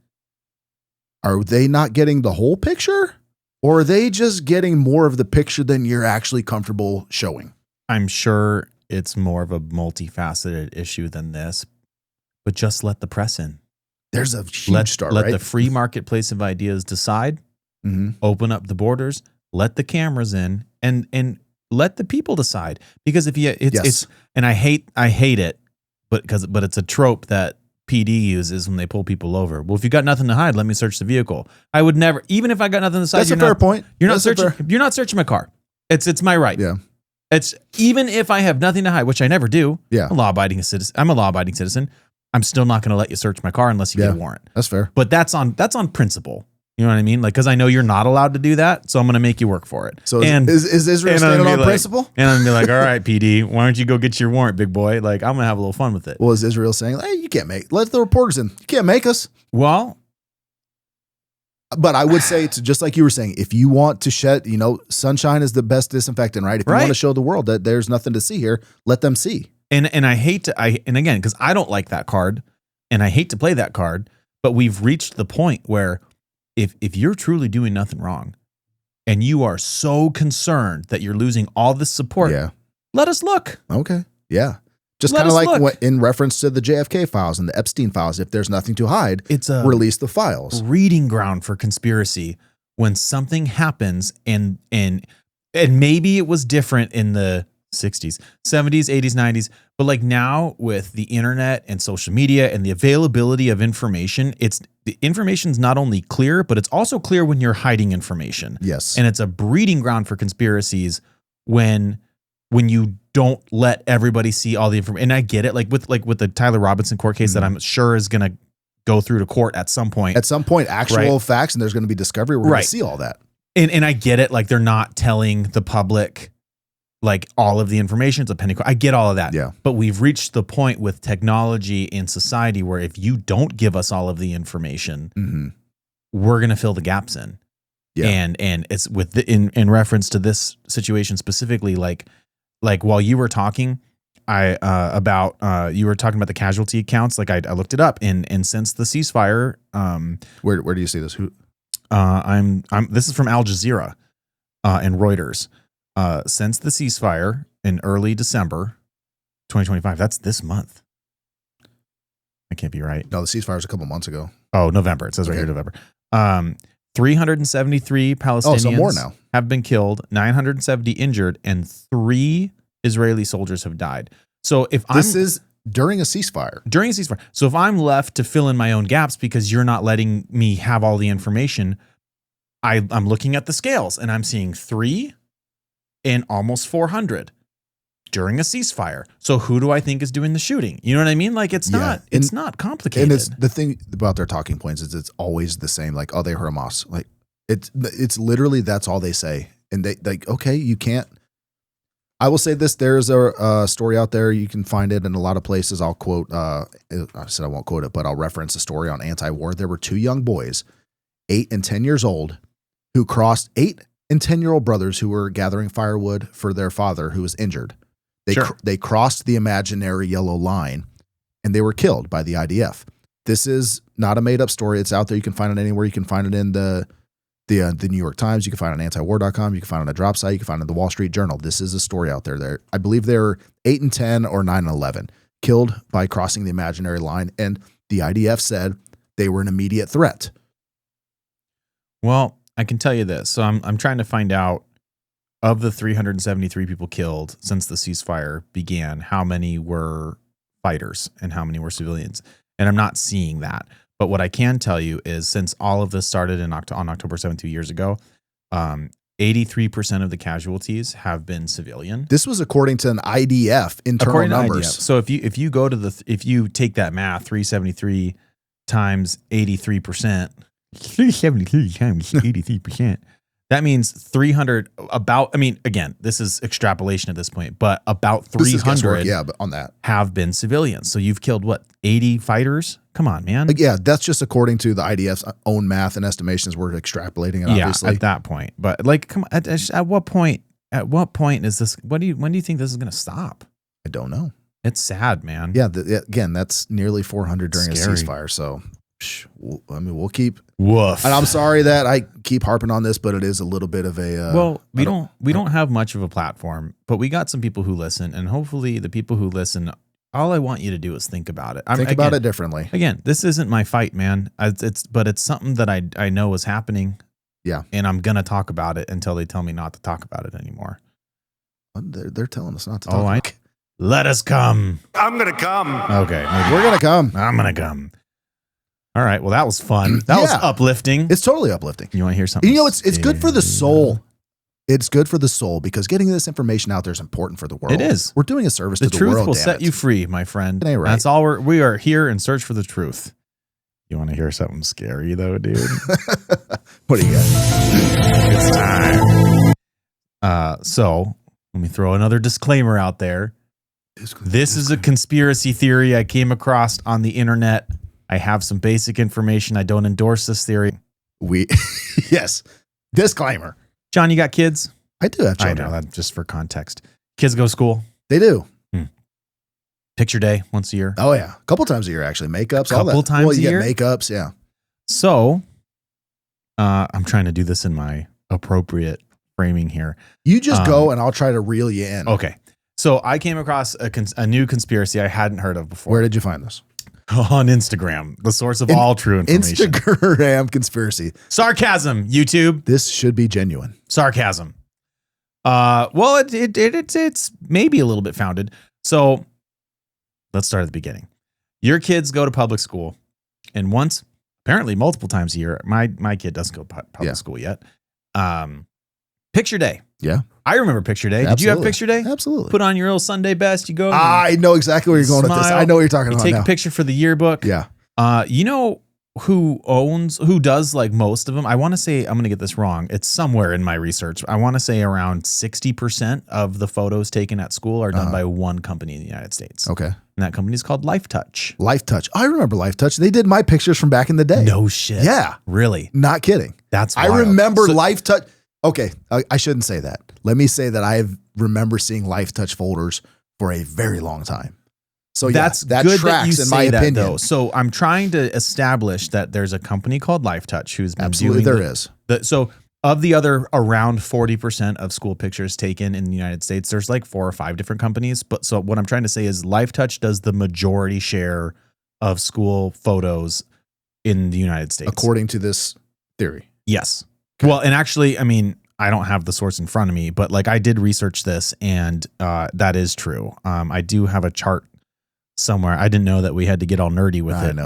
Speaker 2: are they not getting the whole picture? Or are they just getting more of the picture than you're actually comfortable showing?
Speaker 1: I'm sure it's more of a multifaceted issue than this, but just let the press in.
Speaker 2: There's a huge start,
Speaker 1: let
Speaker 2: right?
Speaker 1: the free marketplace of ideas decide, open up the borders, let the cameras in, and let the people decide. Because if it's and I hate it, but it's a trope that PD uses when they pull people over. Well, if you got nothing to hide, let me search the vehicle. I would never, even if I got nothing to hide.
Speaker 2: That's a fair point.
Speaker 1: You're not searching my car. It's my right.
Speaker 2: Yeah.
Speaker 1: It's even if I have nothing to hide, which I never do.
Speaker 2: Yeah.
Speaker 1: I'm a law-abiding citizen. I'm still not going to let you search my car unless you get a warrant.
Speaker 2: That's fair.
Speaker 1: But that's on principle. You know what I mean? Like, because I know you're not allowed to do that, so I'm going to make you work for it.
Speaker 2: So is Israel standing on principle?
Speaker 1: And I'm going to be like, all right, PD, why don't you go get your warrant, big boy? Like, I'm going to have a little fun with it.
Speaker 2: Well, is Israel saying, hey, you can't let the reporters in. You can't make us.
Speaker 1: Well,
Speaker 2: but I would say, to just like you were saying, if you want to shed, sunshine is the best disinfectant, right? If you want to show the world that there's nothing to see here, let them see.
Speaker 1: And I hate to, and again, because I don't like that card and I hate to play that card, but we've reached the point where if you're truly doing nothing wrong and you are so concerned that you're losing all this support, let us look.
Speaker 2: Okay. Yeah. Just kind of like in reference to the JFK files and the Epstein files, if there's nothing to hide, release the files.
Speaker 1: Breeding ground for conspiracy when something happens and maybe it was different in the 60s, 70s, 80s, 90s, but like now with the internet and social media and the availability of information, the information's not only clear, but it's also clear when you're hiding information.
Speaker 2: Yes.
Speaker 1: And it's a breeding ground for conspiracies when you don't let everybody see all the information. And I get it, like with the Tyler Robinson court case that I'm sure is going to go through to court at some point.
Speaker 2: Actual facts, and there's going to be discovery. We're going to see all that.
Speaker 1: And I get it, like they're not telling the public like all of the information. It's a penny. I get all of that.
Speaker 2: Yeah.
Speaker 1: But we've reached the point with technology in society where if you don't give us all of the information, we're going to fill the gaps in.
Speaker 2: Yeah.
Speaker 1: And it's in reference to this situation specifically, like while you were talking, you were talking about the casualty counts. Like I looked it up, and since the ceasefire,
Speaker 2: where do you see this? Who?
Speaker 1: This is from Al Jazeera and Reuters. Since the ceasefire in early December 2025, that's this month. That can't be right.
Speaker 2: No, the ceasefire was a couple months ago.
Speaker 1: Oh, November. It says right here, November. 373 Palestinians have been killed, 970 injured, and 3 Israeli soldiers have died. So
Speaker 2: this is during a ceasefire.
Speaker 1: During a ceasefire. So if I'm left to fill in my own gaps because you're not letting me have all the information, I'm looking at the scales and I'm seeing 3 and almost 400 during a ceasefire. So who do I think is doing the shooting? You know what I mean? Like it's not complicated.
Speaker 2: And it's the thing about their talking points is it's always the same. Like, oh, they heard Hamas. Like it's literally that's all they say. And they like, okay, you can't. I will say this: there's a story out there. You can find it in a lot of places. I'll quote. I said I won't quote it, but I'll reference a story on anti-war. There were 2 young boys, 8 and 10 years old, who crossed 8 and 10-year-old brothers who were gathering firewood for their father who was injured. They crossed the imaginary yellow line, and they were killed by the IDF. This is not a made-up story. It's out there. You can find it anywhere. You can find it in the New York Times. You can find it on antiwar.com. You can find it on a drop site. You can find it in the Wall Street Journal. This is a story out there. I believe they were 8 and 10 or 9 and 11 killed by crossing the imaginary line, and the IDF said they were an immediate threat.
Speaker 1: Well, I can tell you this. So I'm trying to find out, of the 373 people killed since the ceasefire began, how many were fighters and how many were civilians. And I'm not seeing that. But what I can tell you is since all of this started on October 7th, 2 years ago, 83% of the casualties have been civilian.
Speaker 2: This was according to an IDF internal numbers.
Speaker 1: So if you go to if you take that math, 373 times 83%, 373 times 83%. That means 300 again, this is extrapolation at this point, but about 300
Speaker 2: but on that
Speaker 1: have been civilians. So you've killed 80 fighters? Come on, man.
Speaker 2: Yeah, that's just according to the IDF's own math and estimations. We're extrapolating it, obviously.
Speaker 1: At that point. But like, come on, at what point is this, when do you think this is going to stop?
Speaker 2: I don't know.
Speaker 1: It's sad, man.
Speaker 2: Yeah. Again, that's nearly 400 during a ceasefire. So we'll keep.
Speaker 1: Woof.
Speaker 2: And I'm sorry that I keep harping on this, but it is a little bit of a.
Speaker 1: We don't have much of a platform, but we got some people who listen, and hopefully the people who listen, all I want you to do is think about it.
Speaker 2: Think about it differently.
Speaker 1: Again, this isn't my fight, man. But it's something that I know is happening.
Speaker 2: Yeah,
Speaker 1: and I'm gonna talk about it until they tell me not to talk about it anymore.
Speaker 2: They're telling us not to talk.
Speaker 1: Let us come.
Speaker 12: I'm gonna come.
Speaker 1: Okay,
Speaker 2: we're gonna come.
Speaker 1: I'm gonna come. All right. Well, that was fun. That was uplifting.
Speaker 2: It's totally uplifting.
Speaker 1: You want to hear something?
Speaker 2: You know, it's good for the soul. It's good for the soul because getting this information out there is important for the world.
Speaker 1: It is.
Speaker 2: We're doing a service to the world.
Speaker 1: The truth will set you free, my friend.
Speaker 2: Right.
Speaker 1: That's all we are here in search for the truth. You want to hear something scary though, dude?
Speaker 2: What do you got?
Speaker 1: It's time. So let me throw another disclaimer out there. This is a conspiracy theory I came across on the internet. I have some basic information. I don't endorse this theory.
Speaker 2: Yes. Disclaimer.
Speaker 1: John, you got kids?
Speaker 2: I do have children.
Speaker 1: I know that just for context. Kids go to school?
Speaker 2: They do.
Speaker 1: Picture day once a year.
Speaker 2: Oh yeah, a couple times a year actually. Makeups, all that.
Speaker 1: Couple times a year.
Speaker 2: Get makeups, yeah.
Speaker 1: So, I'm trying to do this in my appropriate framing here.
Speaker 2: You just go, and I'll try to reel you in.
Speaker 1: Okay. So I came across a new conspiracy I hadn't heard of before.
Speaker 2: Where did you find this?
Speaker 1: On Instagram, the source of all true information.
Speaker 2: Instagram conspiracy.
Speaker 1: Sarcasm, YouTube.
Speaker 2: This should be genuine.
Speaker 1: Sarcasm. Well, it's maybe a little bit founded. So let's start at the beginning. Your kids go to public school, and apparently multiple times a year. My kid doesn't go to public school yet. Picture day.
Speaker 2: Yeah.
Speaker 1: I remember picture day.
Speaker 2: Absolutely.
Speaker 1: Did you have picture day?
Speaker 2: Absolutely.
Speaker 1: Put on your little Sunday best. You go.
Speaker 2: I know exactly where you're going with this. I know what you're talking about.
Speaker 1: Take a picture for the yearbook.
Speaker 2: Yeah.
Speaker 1: You know who does like most of them. I want to say, I'm going to get this wrong. It's somewhere in my research. I want to say around 60% of the photos taken at school are done by one company in the United States.
Speaker 2: Okay.
Speaker 1: And that company is called LifeTouch.
Speaker 2: LifeTouch. I remember LifeTouch. They did my pictures from back in the day.
Speaker 1: No shit.
Speaker 2: Yeah.
Speaker 1: Really?
Speaker 2: Not kidding.
Speaker 1: That's
Speaker 2: I
Speaker 1: wild.
Speaker 2: remember LifeTouch. Okay. I shouldn't say that. Let me say that I remember seeing LifeTouch folders for a very long time. So
Speaker 1: that's
Speaker 2: that
Speaker 1: good
Speaker 2: tracks
Speaker 1: that you
Speaker 2: in my
Speaker 1: say that,
Speaker 2: opinion.
Speaker 1: though. So I'm trying to establish that there's a company called LifeTouch who's been
Speaker 2: Absolutely
Speaker 1: doing
Speaker 2: there is.
Speaker 1: So of the other around 40% of school pictures taken in the United States, there's like 4 or 5 different companies. But so what I'm trying to say is LifeTouch does the majority share of school photos in the United States.
Speaker 2: According to this theory.
Speaker 1: Yes. Okay. Well, and actually, I mean, I don't have the source in front of me, but like I did research this and that is true. I do have a chart somewhere. I didn't know that we had to get all nerdy with it.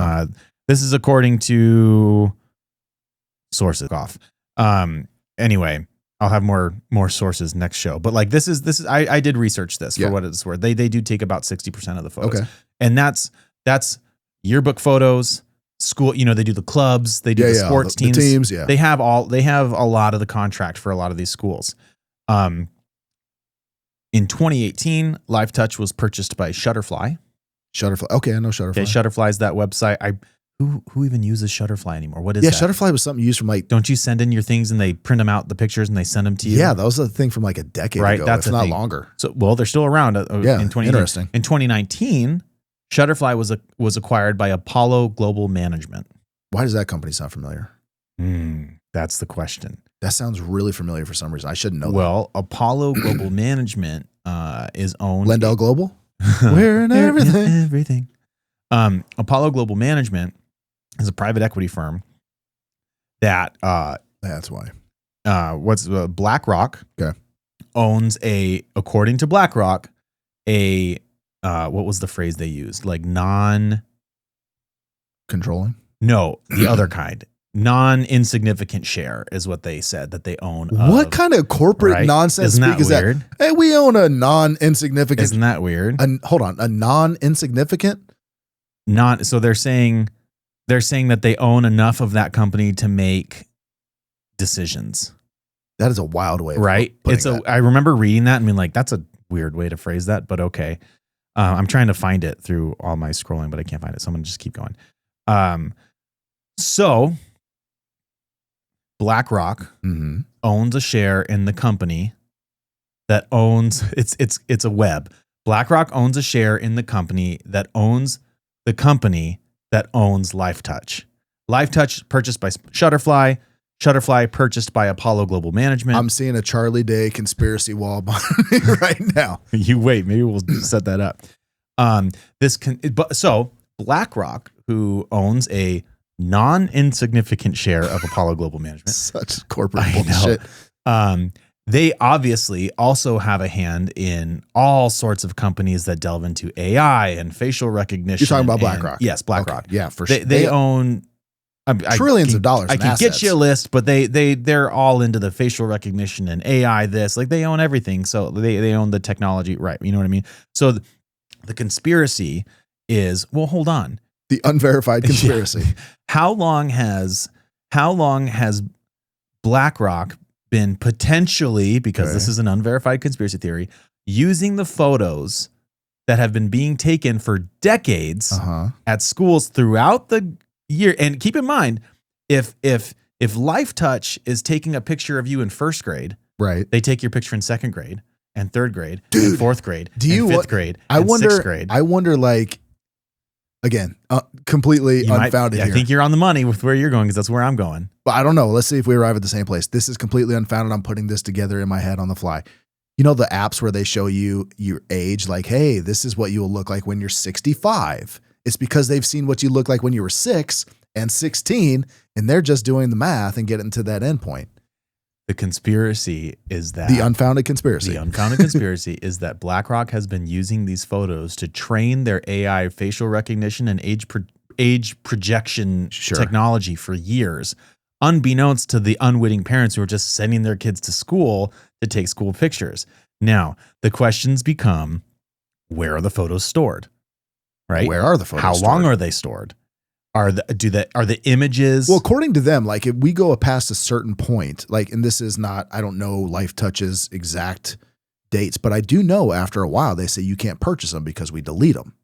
Speaker 1: This is according to sources off. Anyway, I'll have more sources next show. But like this is I did research this for what it's worth. They do take about 60% of the photos.
Speaker 2: Okay.
Speaker 1: And that's yearbook photos, school, they do the clubs, they do the sports teams.
Speaker 2: The teams, yeah.
Speaker 1: They have a lot of the contract for a lot of these schools. In 2018, LifeTouch was purchased by Shutterfly.
Speaker 2: Shutterfly. Okay, I know Shutterfly.
Speaker 1: Okay, Shutterfly's that website. Who even uses Shutterfly anymore? What is that?
Speaker 2: Shutterfly was something used from like.
Speaker 1: Don't you send in your things and they print them out, the pictures, and they send them to you?
Speaker 2: Yeah, that was a thing from like a decade ago.
Speaker 1: That's
Speaker 2: if not
Speaker 1: thing.
Speaker 2: longer.
Speaker 1: So, well, they're still around. In 2018.
Speaker 2: Interesting.
Speaker 1: In 2019, Shutterfly was acquired by Apollo Global Management.
Speaker 2: Why does that company sound familiar?
Speaker 1: That's the question.
Speaker 2: That sounds really familiar for some reason. I shouldn't know.
Speaker 1: Well, Apollo Global Management is owned.
Speaker 2: Lendell Global. We're in
Speaker 1: everything. Apollo Global Management is a private equity firm that
Speaker 2: that's why.
Speaker 1: BlackRock owns according to BlackRock, what was the phrase they used? Like
Speaker 2: controlling?
Speaker 1: No, the other kind. Non-insignificant share is what they said that they own.
Speaker 2: What kind of corporate nonsense
Speaker 1: Isn't that
Speaker 2: is
Speaker 1: weird?
Speaker 2: that? Hey, we own a non-insignificant.
Speaker 1: Isn't that weird?
Speaker 2: Hold on, a non-insignificant?
Speaker 1: So they're saying that they own enough of that company to make decisions.
Speaker 2: That is a wild way,
Speaker 1: right? I remember reading that and being like, that's a weird way to phrase that, but okay. I'm trying to find it through all my scrolling, but I can't find it. So I'm gonna just keep going. So BlackRock owns a share in the company that owns it's a web. BlackRock owns a share in the company that owns the company that owns LifeTouch. LifeTouch purchased by Shutterfly. Shutterfly purchased by Apollo Global Management.
Speaker 2: I'm seeing a Charlie Day conspiracy wall right now.
Speaker 1: You wait, maybe we'll set that up. So BlackRock, who owns a non-insignificant share of Apollo Global Management.
Speaker 2: Such corporate bullshit.
Speaker 1: They obviously also have a hand in all sorts of companies that delve into AI and facial recognition.
Speaker 2: You're talking about BlackRock?
Speaker 1: Yes, BlackRock.
Speaker 2: Okay. Yeah, for sure.
Speaker 1: They own
Speaker 2: trillions of dollars.
Speaker 1: I can get you a list, but they're all into the facial recognition and AI. They own everything. So they own the technology, right? You know what I mean? So the conspiracy is, well, hold on.
Speaker 2: The unverified conspiracy.
Speaker 1: How long has BlackRock been potentially, because this is an unverified conspiracy theory, using the photos that have been being taken for decades at schools throughout the year? And keep in mind, if LifeTouch is taking a picture of you in first grade,
Speaker 2: right?
Speaker 1: They take your picture in second grade and third grade and fourth grade and fifth grade and sixth grade.
Speaker 2: I wonder, like, again, completely unfounded here.
Speaker 1: I think you're on the money with where you're going, because that's where I'm going.
Speaker 2: But I don't know. Let's see if we arrive at the same place. This is completely unfounded. I'm putting this together in my head on the fly. You know the apps where they show you your age, like, hey, this is what you will look like when you're 65. It's because they've seen what you look like when you were 6 and 16, and they're just doing the math and getting to that endpoint.
Speaker 1: The conspiracy is that...
Speaker 2: The unfounded conspiracy.
Speaker 1: The unfounded conspiracy is that BlackRock has been using these photos to train their AI facial recognition and age projection technology for years, unbeknownst to the unwitting parents who are just sending their kids to school to take school pictures. Now, the questions become, where are the photos stored? Right?
Speaker 2: Where are the photos
Speaker 1: How
Speaker 2: stored?
Speaker 1: long are they stored? Are the images?
Speaker 2: Well, according to them, like if we go past a certain point, like, and this is not, I don't know LifeTouch's exact dates, but I do know after a while they say you can't purchase them because we delete them.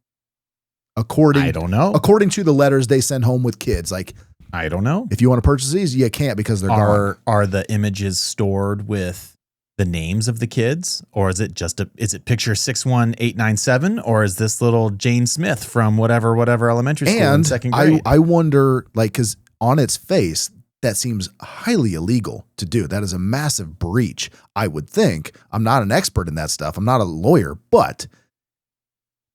Speaker 1: I don't know.
Speaker 2: According to the letters they send home with kids, like,
Speaker 1: I don't know.
Speaker 2: If you want to purchase these, you can't because they're gone.
Speaker 1: Are the images stored with the names of the kids, or is it just is it picture 61897, or is this little Jane Smith from whatever elementary school in second grade?
Speaker 2: I wonder, like, because on its face, that seems highly illegal to do. That is a massive breach, I would think. I'm not an expert in that stuff. I'm not a lawyer, but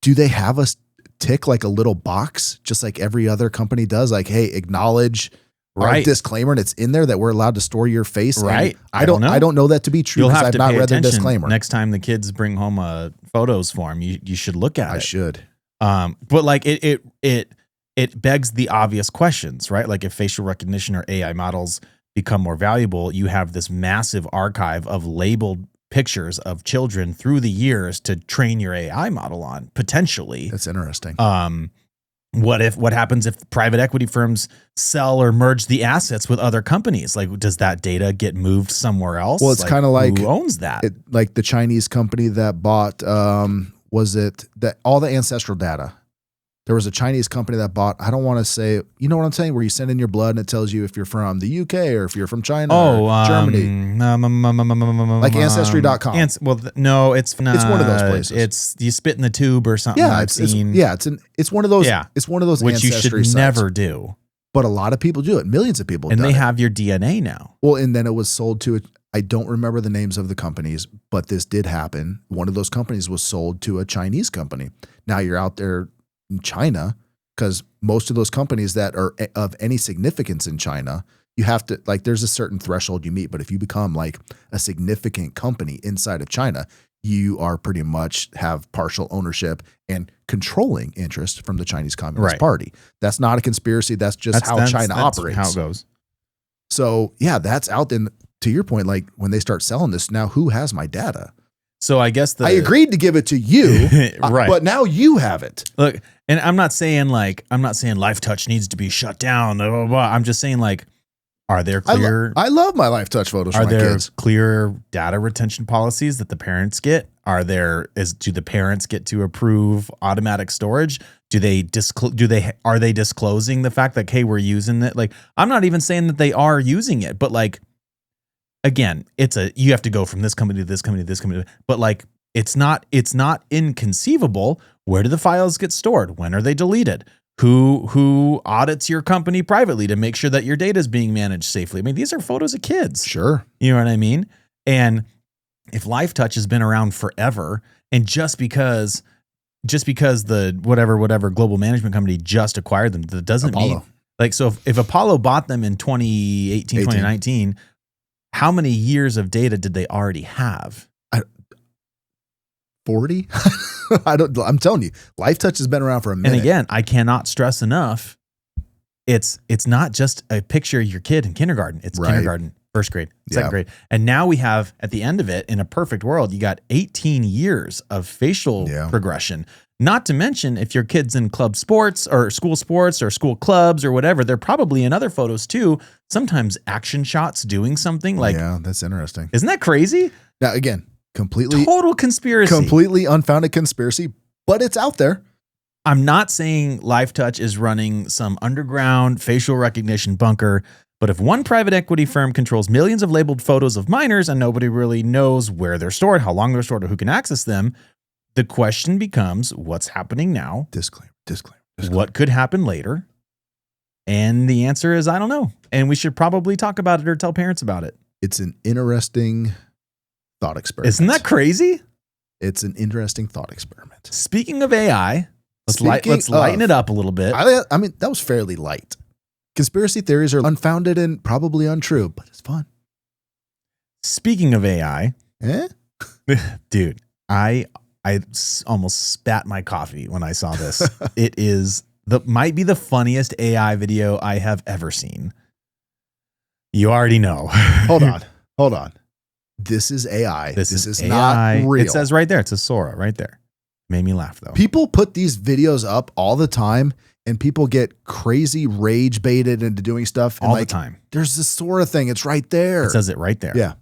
Speaker 2: do they have us tick like a little box, just like every other company does? Like, hey, acknowledge our disclaimer, and it's in there that we're allowed to store your face.
Speaker 1: Right.
Speaker 2: I don't know that to be true because I've not read the disclaimer.
Speaker 1: Next time the kids bring home photos for them, you should look at it.
Speaker 2: I should.
Speaker 1: But like it begs the obvious questions, right? Like if facial recognition or AI models become more valuable, you have this massive archive of labeled pictures of children through the years to train your AI model on, potentially.
Speaker 2: That's interesting.
Speaker 1: What happens if private equity firms sell or merge the assets with other companies? Like, does that data get moved somewhere else?
Speaker 2: Well, it's kind of like
Speaker 1: who owns that?
Speaker 2: Like the Chinese company that bought, was it that all the ancestral data? There was a Chinese company that bought, I don't want to say, you know what I'm saying? Where you send in your blood and it tells you if you're from the UK or if you're from China or Germany. Like Ancestry.com.
Speaker 1: No, it's not.
Speaker 2: It's one of those places.
Speaker 1: It's you spit in the tube or something.
Speaker 2: Yeah, it's one of those. Yeah. It's one of those
Speaker 1: which you
Speaker 2: ancestry
Speaker 1: should
Speaker 2: sites.
Speaker 1: never do.
Speaker 2: But a lot of people do it. Millions of people do it.
Speaker 1: And they have your DNA now.
Speaker 2: Well, and then it was sold to I don't remember the names of the companies, but this did happen. One of those companies was sold to a Chinese company. Now you're out there in China, because most of those companies that are of any significance in China, you have to, like, there's a certain threshold you meet. But if you become like a significant company inside of China, you are pretty much have partial ownership and controlling interest from the Chinese Communist Party. That's not a conspiracy. That's just how China operates.
Speaker 1: How it goes.
Speaker 2: So yeah, that's out there. To your point, like when they start selling this, now who has my data?
Speaker 1: So I guess
Speaker 2: I agreed to give it to you,
Speaker 1: right?
Speaker 2: But now you have it.
Speaker 1: Look, and I'm not saying LifeTouch needs to be shut down. Blah, blah, blah. I'm just saying, like, are there clear?
Speaker 2: I love my LifeTouch photos.
Speaker 1: Are
Speaker 2: for my
Speaker 1: there
Speaker 2: kids.
Speaker 1: clear data retention policies that the parents get? Do the parents get to approve automatic storage? Are they disclosing the fact that, hey, we're using it? Like, I'm not even saying that they are using it, but like, again, you have to go from this company to this company to this company, but like, it's not inconceivable. Where do the files get stored? When are they deleted? Who audits your company privately to make sure that your data is being managed safely? I mean, these are photos of kids.
Speaker 2: Sure.
Speaker 1: You know what I mean? And if LifeTouch has been around forever, and just because the whatever global management company just acquired them, that doesn't mean, like, so if Apollo bought them in 2019, how many years of data did they already have?
Speaker 2: 40? I'm telling you, LifeTouch has been around for a minute.
Speaker 1: And again, I cannot stress enough, it's not just a picture of your kid in kindergarten. It's kindergarten, first grade, second grade. And now we have, at the end of it, in a perfect world, you got 18 years of facial progression. Not to mention, if your kid's in club sports or school clubs or whatever, they're probably in other photos too. Sometimes action shots doing something like.
Speaker 2: Yeah, that's interesting.
Speaker 1: Isn't that crazy?
Speaker 2: Now, again, total
Speaker 1: conspiracy.
Speaker 2: Completely unfounded conspiracy, but it's out there.
Speaker 1: I'm not saying LifeTouch is running some underground facial recognition bunker, but if one private equity firm controls millions of labeled photos of minors and nobody really knows where they're stored, how long they're stored, or who can access them, the question becomes, what's happening now?
Speaker 2: Disclaimer.
Speaker 1: What could happen later? And the answer is, I don't know. And we should probably talk about it or tell parents about it.
Speaker 2: It's an interesting thought experiment.
Speaker 1: Isn't that crazy?
Speaker 2: It's an interesting thought experiment.
Speaker 1: Speaking of AI, let's lighten it up a little bit.
Speaker 2: I mean, that was fairly light. Conspiracy theories are unfounded and probably untrue, but it's fun.
Speaker 1: Speaking of AI,
Speaker 2: dude,
Speaker 1: I almost spat my coffee when I saw this. It might be the funniest AI video I have ever seen. You already know.
Speaker 2: Hold on. This is AI. This is
Speaker 1: AI.
Speaker 2: Not real.
Speaker 1: It says right there. It's a Sora right there. Made me laugh though.
Speaker 2: People put these videos up all the time and people get crazy rage baited into doing stuff. And
Speaker 1: all the time.
Speaker 2: There's this Sora thing. It's right there.
Speaker 1: It says it right there.
Speaker 2: Yeah.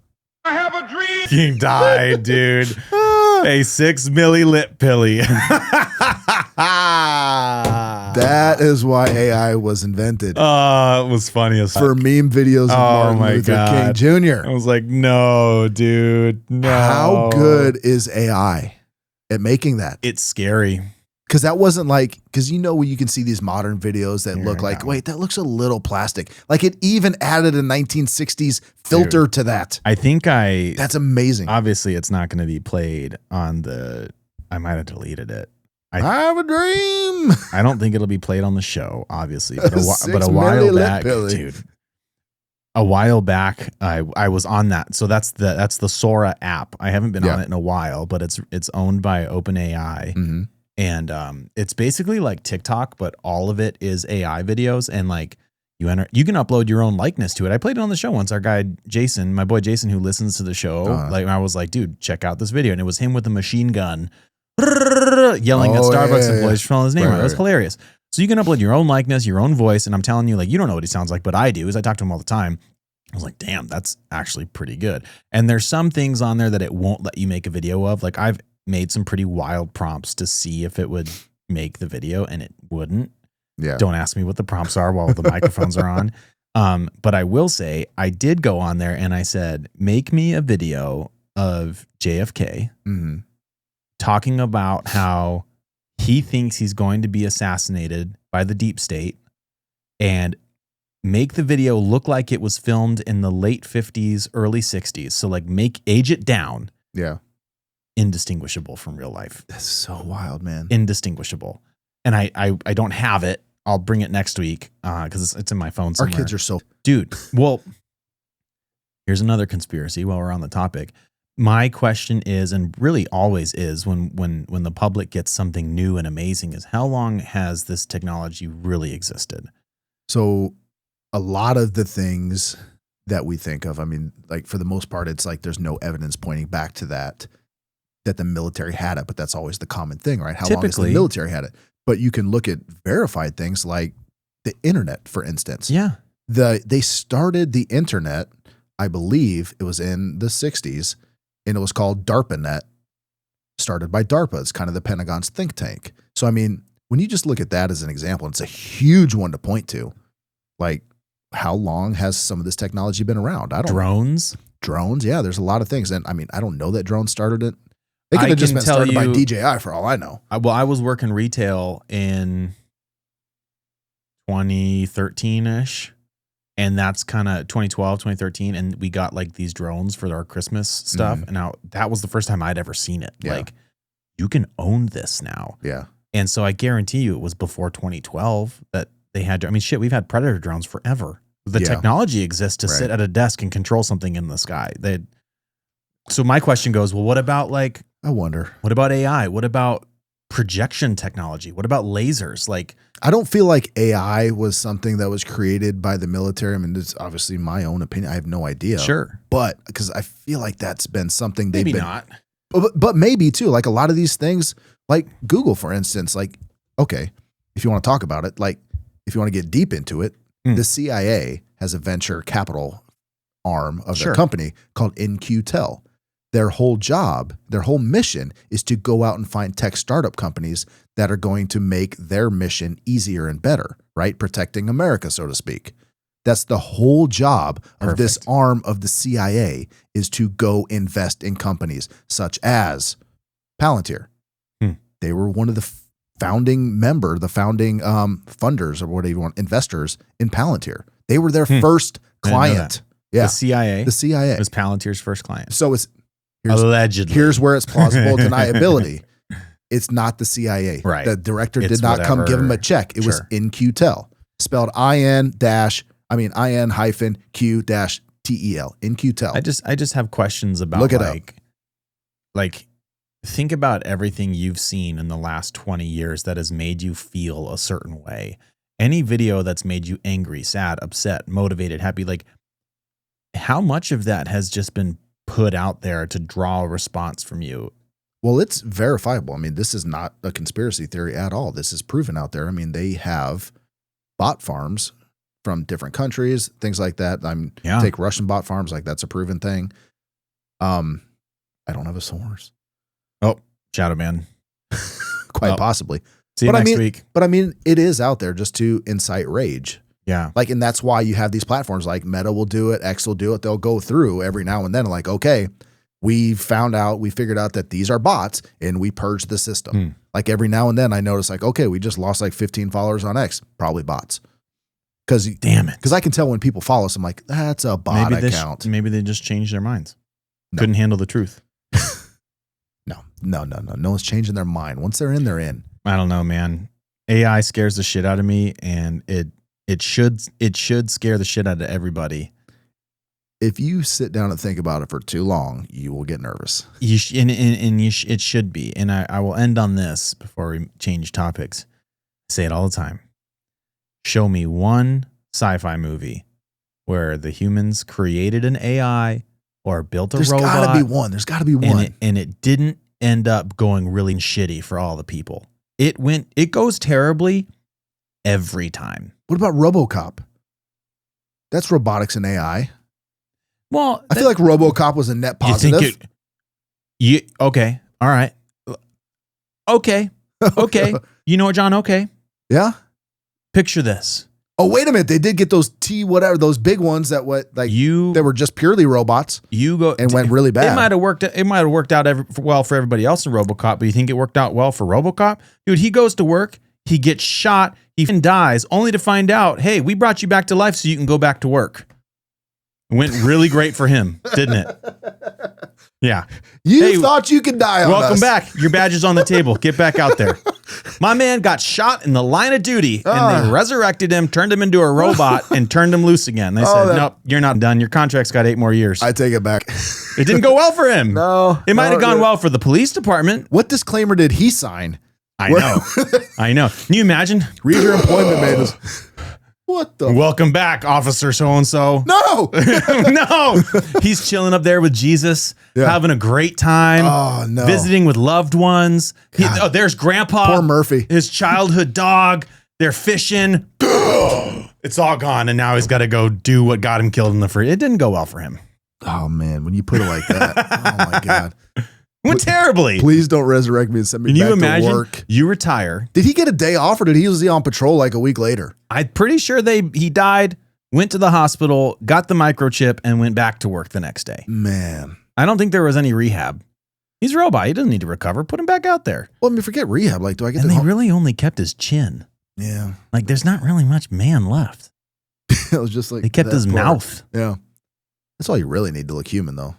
Speaker 12: I have a dream.
Speaker 1: You died, dude. A 6 milli lip pilly.
Speaker 2: That is why AI was invented.
Speaker 1: It was funny as fuck.
Speaker 2: For meme videos of Martin Luther King Jr.
Speaker 1: I was like, no, dude. No.
Speaker 2: How good is AI at making that?
Speaker 1: It's scary.
Speaker 2: Because that wasn't like, because when you can see these modern videos that look like, wait, that looks a little plastic. Like it even added a 1960s filter to that.
Speaker 1: I think
Speaker 2: that's amazing.
Speaker 1: Obviously, it's not going to be played on I might have deleted it.
Speaker 2: I have a dream.
Speaker 1: I don't think it'll be played on the show, obviously. But a while back, dude. A while back, I was on that. So that's the Sora app. I haven't been on it in a while, but it's owned by OpenAI.
Speaker 2: Mm-hmm.
Speaker 1: And it's basically like TikTok, but all of it is AI videos. And like you can upload your own likeness to it. I played it on the show once. Our guy Jason, my boy Jason, who listens to the show, I was like, dude, check out this video. And it was him with a machine gun yelling at Starbucks employees for his name. It was hilarious. So you can upload your own likeness, your own voice. And I'm telling you, like, you don't know what he sounds like, but I do, as I talk to him all the time. I was like, damn, that's actually pretty good. And there's some things on there that it won't let you make a video of. Like I've made some pretty wild prompts to see if it would make the video, and it wouldn't.
Speaker 2: Yeah.
Speaker 1: Don't ask me what the prompts are while the microphones are on. But I will say I did go on there and I said, make me a video of JFK talking about how he thinks he's going to be assassinated by the deep state, and make the video look like it was filmed in the late 50s, early 60s. So like age it down.
Speaker 2: Yeah.
Speaker 1: Indistinguishable from real life.
Speaker 2: That's so wild, man.
Speaker 1: Indistinguishable. And I don't have it. I'll bring it next week because it's in my phone somewhere.
Speaker 2: Our kids are so...
Speaker 1: Dude, well, here's another conspiracy while we're on the topic. My question is, and really always is, when the public gets something new and amazing, is how long has this technology really existed?
Speaker 2: So a lot of the things that we think of, I mean, like for the most part, it's like there's no evidence pointing back to that the military had it, but that's always the common thing, right? How long has the military had it? But you can look at verified things like the internet, for instance.
Speaker 1: Yeah.
Speaker 2: They started the internet, I believe it was in the 60s, and it was called DARPANet, started by DARPA. It's kind of the Pentagon's think tank. So, I mean, when you just look at that as an example, it's a huge one to point to. Like, how long has some of this technology been around? I don't know. Drones, yeah, there's a lot of things. And I mean, I don't know that drones started it. They could have just been started by DJI for all I know.
Speaker 1: Well, I was working retail in 2013-ish, and that's kind of 2012, 2013, and we got like these drones for our Christmas stuff. And now that was the first time I'd ever seen it. Yeah. Like, you can own this now.
Speaker 2: Yeah.
Speaker 1: And so I guarantee you it was before 2012 that they had, I mean, shit, we've had Predator drones forever. The technology exists to sit at a desk and control something in the sky. So my question goes, well, what about like,
Speaker 2: I wonder,
Speaker 1: what about AI? What about projection technology? What about lasers? Like,
Speaker 2: I don't feel like AI was something that was created by the military. I mean, it's obviously my own opinion. I have no idea.
Speaker 1: Sure.
Speaker 2: But because I feel like that's been something they've
Speaker 1: maybe
Speaker 2: been,
Speaker 1: not.
Speaker 2: But maybe too, like a lot of these things, like Google, for instance, like, okay, if you want to talk about it, like if you want to get deep into it, the CIA has a venture capital arm of their company called In-Q-Tel. Their whole job, their whole mission is to go out and find tech startup companies that are going to make their mission easier and better, right? Protecting America, so to speak. That's the whole job of this arm of the CIA, is to go invest in companies such as Palantir. They were one of the founding funders, or whatever you want, investors in Palantir. They were their first client.
Speaker 1: Yeah.
Speaker 2: The CIA
Speaker 1: was Palantir's first client.
Speaker 2: So
Speaker 1: allegedly.
Speaker 2: Here's where it's plausible deniability. It's not the CIA.
Speaker 1: Right.
Speaker 2: The director did not come give him a check. It was In-Q-Tel, spelled IN-Q-TEL. In-Q-Tel.
Speaker 1: I just have questions about,
Speaker 2: look it up.
Speaker 1: Like, think about everything you've seen in the last 20 years that has made you feel a certain way. Any video that's made you angry, sad, upset, motivated, happy, like, how much of that has just been put out there to draw a response from you?
Speaker 2: Well, it's verifiable. I mean, this is not a conspiracy theory at all. This is proven out there. I mean, they have bot farms from different countries, things like that. Take Russian bot farms, like that's a proven thing. I don't have a source.
Speaker 1: Oh, Shadow Man.
Speaker 2: Quite possibly.
Speaker 1: See you next week.
Speaker 2: But I mean, it is out there just to incite rage.
Speaker 1: Yeah.
Speaker 2: Like, and that's why you have these platforms like Meta will do it, X will do it. They'll go through every now and then like, okay, we figured out that these are bots and we purged the system. Like every now and then I notice like, okay, we just lost like 15 followers on X, probably bots.
Speaker 1: Damn it.
Speaker 2: Because I can tell when people follow us, I'm like, that's a bot account.
Speaker 1: Maybe they just changed their minds. No. Couldn't handle the truth.
Speaker 2: No. No one's changing their mind. Once they're in, they're in.
Speaker 1: I don't know, man. AI scares the shit out of me, and it should scare the shit out of everybody.
Speaker 2: If you sit down and think about it for too long, you will get nervous.
Speaker 1: It should be. And I will end on this before we change topics. I say it all the time. Show me one sci-fi movie where the humans created an AI or built a robot.
Speaker 2: There's got to be one.
Speaker 1: And it didn't end up going really shitty for all the people. It goes terribly every time.
Speaker 2: What about RoboCop? That's robotics and AI.
Speaker 1: Well,
Speaker 2: I feel like RoboCop was a net positive.
Speaker 1: Okay. All right. Okay. You know what, John? Okay.
Speaker 2: Yeah.
Speaker 1: Picture this.
Speaker 2: Oh, wait a minute. They did get those those big ones that they were just purely robots. Went really bad.
Speaker 1: It might have worked out well for everybody else in RoboCop, but you think it worked out well for RoboCop? Dude, he goes to work, he gets shot, he dies, only to find out, hey, we brought you back to life so you can go back to work. It went really great for him, didn't it? Yeah.
Speaker 2: You thought you could die on
Speaker 1: Welcome
Speaker 2: us.
Speaker 1: back. Your badge is on the table. Get back out there. My man got shot in the line of duty, and they resurrected him, turned him into a robot, and turned him loose again. They said, nope, you're not done. Your contract's got 8 more years.
Speaker 2: I take it back.
Speaker 1: It didn't go well for him.
Speaker 2: No.
Speaker 1: It might have gone well for the police department.
Speaker 2: What disclaimer did he sign?
Speaker 1: I know. Can you imagine?
Speaker 2: Read your employment manuals. What the?
Speaker 1: Welcome back, Officer So-and-so.
Speaker 2: No.
Speaker 1: No. He's chilling up there with Jesus, having a great time.
Speaker 2: Oh, no.
Speaker 1: Visiting with loved ones. There's Grandpa.
Speaker 2: Poor Murphy.
Speaker 1: His childhood dog. They're fishing. It's all gone, and now he's got to go do what got him killed in the free. It didn't go well for him.
Speaker 2: Oh, man. When you put it like that. Oh, my God.
Speaker 1: Went terribly.
Speaker 2: Please don't resurrect me and send me back to work.
Speaker 1: You retire.
Speaker 2: Did he get a day off, or was he on patrol like a week later?
Speaker 1: I'm pretty sure he died, went to the hospital, got the microchip, and went back to work the next day.
Speaker 2: Man.
Speaker 1: I don't think there was any rehab. He's a robot. He doesn't need to recover. Put him back out there.
Speaker 2: Well, I mean, forget rehab. Like, do I get?
Speaker 1: And they really only kept his chin.
Speaker 2: Yeah.
Speaker 1: Like, there's not really much man left.
Speaker 2: It was just like
Speaker 1: they kept his mouth.
Speaker 2: Yeah. That's all you really need to look human, though.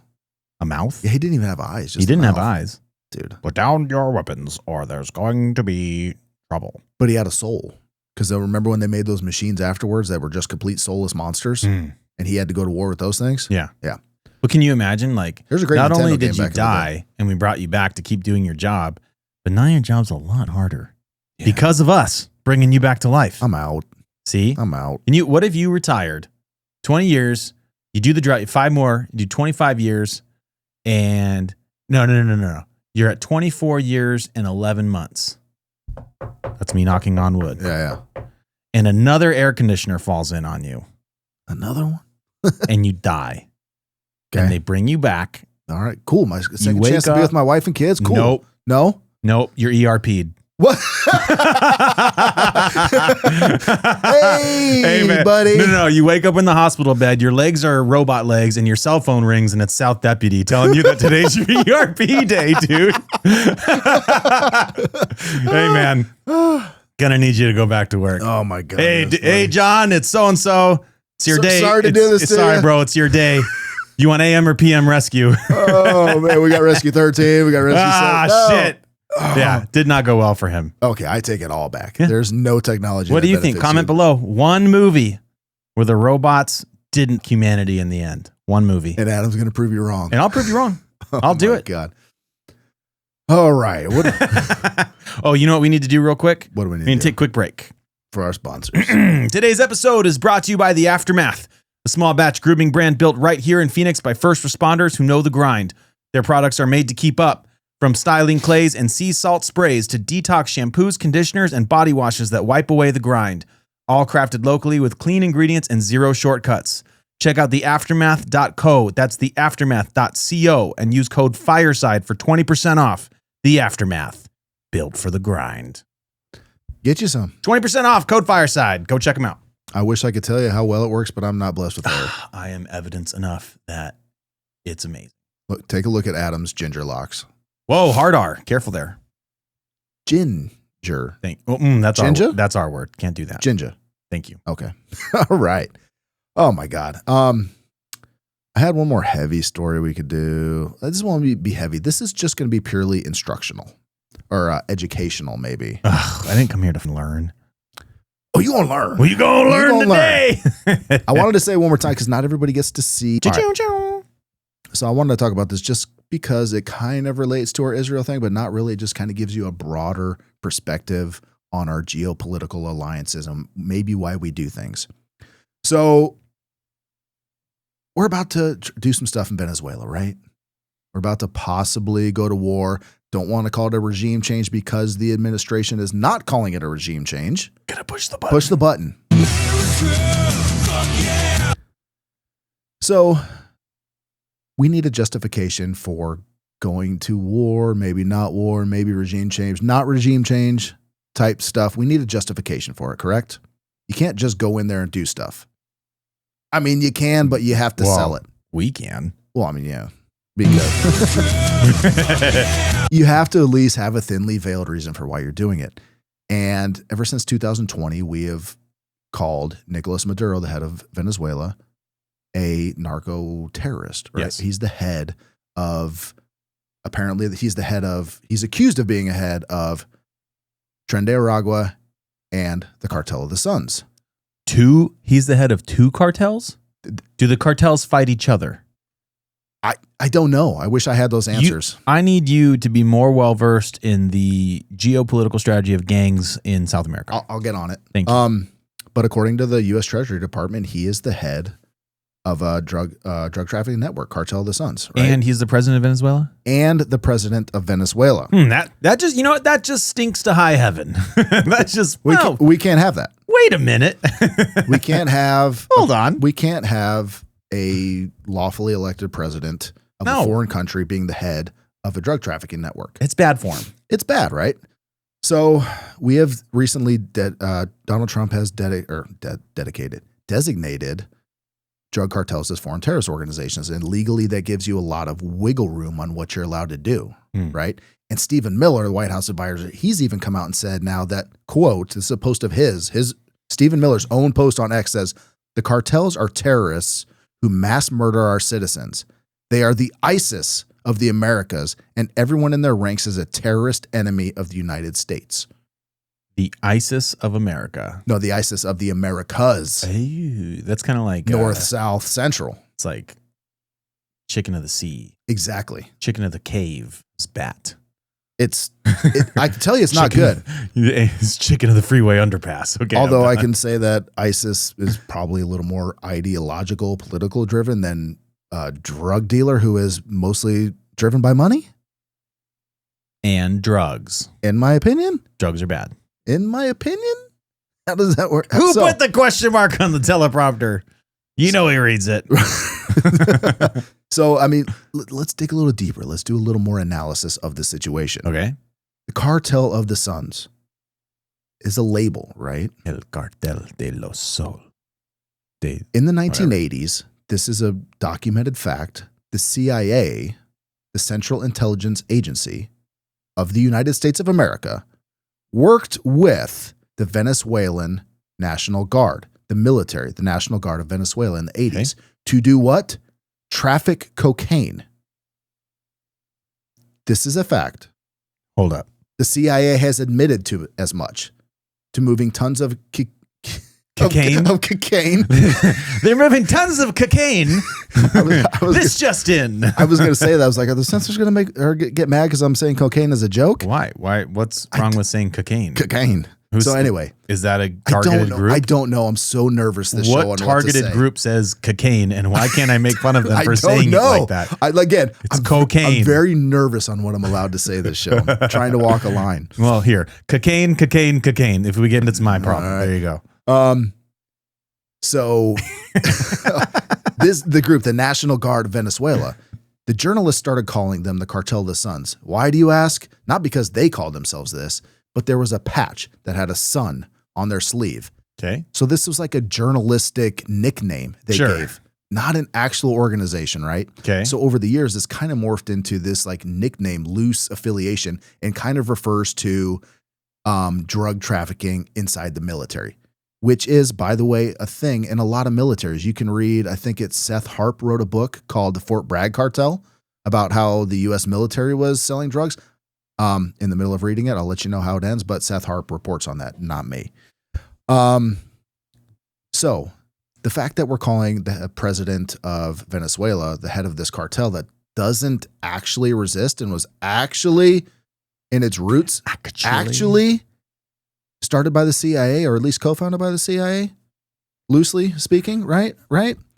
Speaker 1: A mouth?
Speaker 2: Yeah, he didn't even have eyes.
Speaker 1: He didn't have eyes.
Speaker 2: Dude.
Speaker 1: Put down your weapons or there's going to be trouble.
Speaker 2: But he had a soul. Because they'll remember when they made those machines afterwards that were just complete soulless monsters? And he had to go to war with those things?
Speaker 1: Yeah.
Speaker 2: Yeah.
Speaker 1: But can you imagine, like,
Speaker 2: there's a great
Speaker 1: not
Speaker 2: Nintendo
Speaker 1: only did
Speaker 2: game
Speaker 1: you die and we brought you back to keep doing your job, but now your job's a lot harder because of us bringing you back to life.
Speaker 2: I'm out.
Speaker 1: See?
Speaker 2: I'm out.
Speaker 1: And what if you retired 20 years, you do the drive, 5 more, you do 25 years, and no. You're at 24 years and 11 months. That's me knocking on wood.
Speaker 2: Yeah.
Speaker 1: And another air conditioner falls in on you.
Speaker 2: Another one?
Speaker 1: And you die.
Speaker 2: Okay.
Speaker 1: And they bring you back.
Speaker 2: All right, cool. My second chance to be with my wife and kids. Cool.
Speaker 1: Nope.
Speaker 2: No?
Speaker 1: Nope. You're ERP'd.
Speaker 2: What? Hey,
Speaker 1: man.
Speaker 2: buddy.
Speaker 1: No. You wake up in the hospital bed. Your legs are robot legs, and your cell phone rings, and it's South Deputy telling you that today's your ERP day, dude. Hey, man. Gonna need you to go back to work.
Speaker 2: Oh my God.
Speaker 1: Hey, John. It's so and so. It's your day.
Speaker 2: Sorry to do this.
Speaker 1: Sorry, bro. It's your day. You want AM or PM rescue?
Speaker 2: Oh man, we got Rescue 13. We got Rescue 7.
Speaker 1: Shit. Yeah, did not go well for him.
Speaker 2: Okay, I take it all back. Yeah. There's no technology.
Speaker 1: What do you think? Comment below. One movie where the robots didn't humanity in the end. One movie.
Speaker 2: And Adam's going to prove you wrong.
Speaker 1: And I'll prove you wrong. I'll do it.
Speaker 2: God. All right.
Speaker 1: Oh, you know what we need to do real quick?
Speaker 2: What do we need
Speaker 1: to take a quick break.
Speaker 2: For our sponsors.
Speaker 1: Today's episode is brought to you by The Aftermath, a small batch grooming brand built right here in Phoenix by first responders who know the grind. Their products are made to keep up. From styling clays and sea salt sprays to detox shampoos, conditioners, and body washes that wipe away the grind. All crafted locally with clean ingredients and zero shortcuts. Check out theaftermath.co. That's theaftermath.co and use code FIRESIDE for 20% off. The Aftermath, built for the grind.
Speaker 2: Get you some.
Speaker 1: 20% off, code FIRESIDE. Go check them out.
Speaker 2: I wish I could tell you how well it works, but I'm not blessed with hair.
Speaker 1: I am evidence enough that it's amazing.
Speaker 2: Look, take a look at Adam's ginger locks.
Speaker 1: Whoa, hard R. Careful there.
Speaker 2: Ginger.
Speaker 1: That's our word. Can't do that.
Speaker 2: Ginger.
Speaker 1: Thank you.
Speaker 2: Okay. All right. Oh my God. I had one more heavy story we could do. I just want to be heavy. This is just going to be purely instructional or educational, maybe.
Speaker 1: Ugh, I didn't come here to learn.
Speaker 2: Oh, you gonna learn?
Speaker 1: Well, you gonna learn today?
Speaker 2: I wanted to say it one more time because not everybody gets to see. Right. So I wanted to talk about this just because it kind of relates to our Israel thing, but not really. It just kind of gives you a broader perspective on our geopolitical alliances and maybe why we do things. So we're about to do some stuff in Venezuela, right? We're about to possibly go to war. Don't want to call it a regime change because the administration is not calling it a regime change.
Speaker 1: Gotta push the button.
Speaker 2: Push the button. So we need a justification for going to war, maybe not war, maybe regime change, not regime change type stuff. We need a justification for it, correct? You can't just go in there and do stuff. I mean, you can, but you have to sell it.
Speaker 1: We can.
Speaker 2: Well, I mean, yeah. Because you have to at least have a thinly veiled reason for why you're doing it. And ever since 2020, we have called Nicolas Maduro, the head of Venezuela, a narco terrorist. Right?
Speaker 1: Yes.
Speaker 2: He's the head of, apparently he's accused of being a head of Tren de Aragua and the Cartel of the Suns.
Speaker 1: He's the head of two cartels? Do the cartels fight each other?
Speaker 2: I don't know. I wish I had those answers.
Speaker 1: I need you to be more well-versed in the geopolitical strategy of gangs in South America.
Speaker 2: I'll get on it.
Speaker 1: Thank you.
Speaker 2: But according to the U.S. Treasury Department, he is the head of a drug trafficking network, Cartel of the Suns. Right?
Speaker 1: And he's the president of Venezuela?
Speaker 2: And the president of Venezuela.
Speaker 1: That just, you know what? That just stinks to high heaven. That's just,
Speaker 2: we can't have that.
Speaker 1: Wait a minute.
Speaker 2: We can't have.
Speaker 1: Hold on.
Speaker 2: We can't have a lawfully elected president of a foreign country being the head of a drug trafficking network.
Speaker 1: It's bad form.
Speaker 2: It's bad, right? So we have recently, Donald Trump has designated drug cartels as foreign terrorist organizations. And legally, that gives you a lot of wiggle room on what you're allowed to do, right? And Stephen Miller, the White House advisor, he's even come out and said now that, quote, this is a post of his Stephen Miller's own post on X says, the cartels are terrorists who mass murder our citizens. They are the ISIS of the Americas, and everyone in their ranks is a terrorist enemy of the United States.
Speaker 1: The ISIS of America.
Speaker 2: No, the ISIS of the Americas.
Speaker 1: Hey, that's kind of like
Speaker 2: North, South, Central.
Speaker 1: It's like chicken of the sea.
Speaker 2: Exactly.
Speaker 1: Chicken of the cave is bat.
Speaker 2: I can tell you it's not good.
Speaker 1: It's chicken of the freeway underpass. Okay.
Speaker 2: Although I can say that ISIS is probably a little more ideological, political driven than a drug dealer who is mostly driven by money.
Speaker 1: And drugs.
Speaker 2: In my opinion.
Speaker 1: Drugs are bad.
Speaker 2: In my opinion? How does that work?
Speaker 1: Who put the question mark on the teleprompter? You know he reads it.
Speaker 2: So, I mean, let's dig a little deeper. Let's do a little more analysis of the situation.
Speaker 1: Okay.
Speaker 2: The Cartel of the Suns is a label, right?
Speaker 1: El Cartel de los Sol.
Speaker 2: In the 1980s, this is a documented fact, the CIA, the Central Intelligence Agency of the United States of America, worked with the Venezuelan National Guard, the military, the National Guard of Venezuela in the 80s, to do what? Traffic cocaine. This is a fact.
Speaker 1: Hold up.
Speaker 2: The CIA has admitted to as much, to moving tons of
Speaker 1: cocaine.
Speaker 2: Of cocaine.
Speaker 1: They're moving tons of cocaine. This just in.
Speaker 2: I was going to say that. I was like, are the censors going to get mad because I'm saying cocaine as a joke?
Speaker 1: Why? What's wrong with saying cocaine?
Speaker 2: Cocaine. So anyway,
Speaker 1: is that a targeted group?
Speaker 2: I don't know. I'm so nervous this show on
Speaker 1: what targeted group says cocaine, and why can't I make fun of them for saying it like that?
Speaker 2: It's
Speaker 1: cocaine.
Speaker 2: I'm very nervous on what I'm allowed to say this show. I'm trying to walk a line.
Speaker 1: Well, here, cocaine. If we get into my problem,
Speaker 2: right.
Speaker 1: there you go.
Speaker 2: So the group, the National Guard of Venezuela, the journalists started calling them the Cartel of the Suns. Why do you ask? Not because they called themselves this, but there was a patch that had a sun on their sleeve.
Speaker 1: Okay.
Speaker 2: So this was like a journalistic nickname they gave, not an actual organization, right?
Speaker 1: Okay.
Speaker 2: So over the years, this kind of morphed into this like nickname, loose affiliation, and kind of refers to drug trafficking inside the military, which is, by the way, a thing in a lot of militaries. You can read, I think it's Seth Harp wrote a book called The Fort Bragg Cartel about how the U.S. military was selling drugs. In the middle of reading it, I'll let you know how it ends, but Seth Harp reports on that, not me. So the fact that we're calling the president of Venezuela the head of this cartel that doesn't actually resist and was actually in its roots actually started by the CIA, or at least co-founded by the CIA, loosely speaking, right?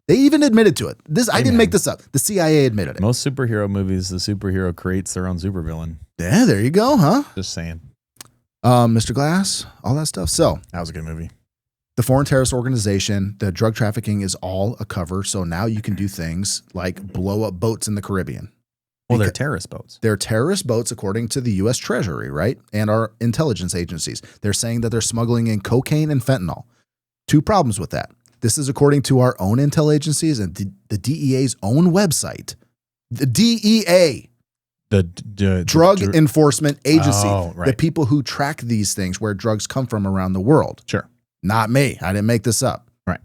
Speaker 2: They even admitted to it. I didn't make this up. The CIA admitted it.
Speaker 1: Most superhero movies, the superhero creates their own supervillain.
Speaker 2: Yeah, there you go, huh?
Speaker 1: Just saying.
Speaker 2: Mr. Glass, all that stuff. So
Speaker 1: that was a good movie.
Speaker 2: The foreign terrorist organization, the drug trafficking is all a cover. So now you can do things like blow up boats in the Caribbean.
Speaker 1: Well, they're terrorist boats.
Speaker 2: They're terrorist boats, according to the U.S. Treasury, right? And our intelligence agencies. They're saying that they're smuggling in cocaine and fentanyl. Two problems with that. This is according to our own intel agencies and the DEA's own website. The DEA, the Drug Enforcement Agency, the people who track these things, where drugs come from around the world.
Speaker 1: Sure.
Speaker 2: Not me. I didn't make this up.
Speaker 1: Right.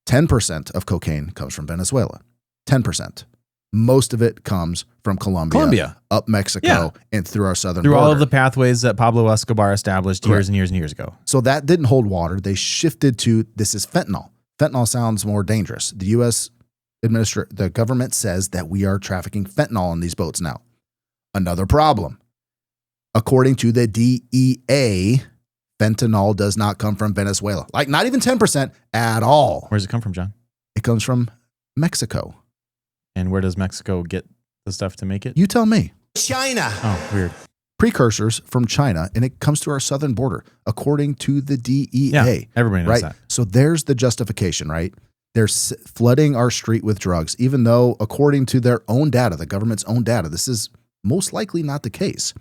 Speaker 2: 10% of cocaine comes from Venezuela. 10%. Most of it comes from Colombia. Up Mexico, and through our southern border.
Speaker 1: Through all of the pathways that Pablo Escobar established years and years and years ago.
Speaker 2: So that didn't hold water. They shifted to, this is fentanyl. Fentanyl sounds more dangerous. The U.S. the government says that we are trafficking fentanyl on these boats now. Another problem. According to the DEA, fentanyl does not come from Venezuela. Like not even 10% at all.
Speaker 1: Where does it come from, John?
Speaker 2: It comes from Mexico.
Speaker 1: And where does Mexico get the stuff to make it?
Speaker 2: You tell me.
Speaker 12: China.
Speaker 1: Oh, weird.
Speaker 2: Precursors from China, and it comes to our southern border, according to the DEA.
Speaker 1: Yeah, everybody knows that.
Speaker 2: So there's the justification, right? They're flooding our street with drugs, even though, according to their own data, the government's own data, this is most likely not the case.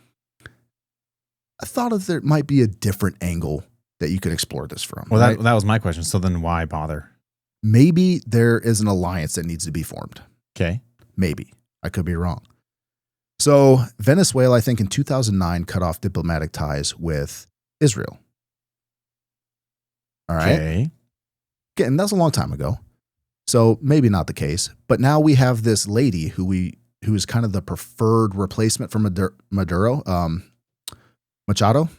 Speaker 2: I thought there might be a different angle that you could explore this from.
Speaker 1: Well, that was my question. So then why bother?
Speaker 2: Maybe there is an alliance that needs to be formed.
Speaker 1: Okay.
Speaker 2: Maybe. I could be wrong. So Venezuela, I think in 2009, cut off diplomatic ties with Israel. All right.
Speaker 1: Okay.
Speaker 2: Again, that was a long time ago. So maybe not the case. But now we have this lady who is kind of the preferred replacement for Maduro, Machado.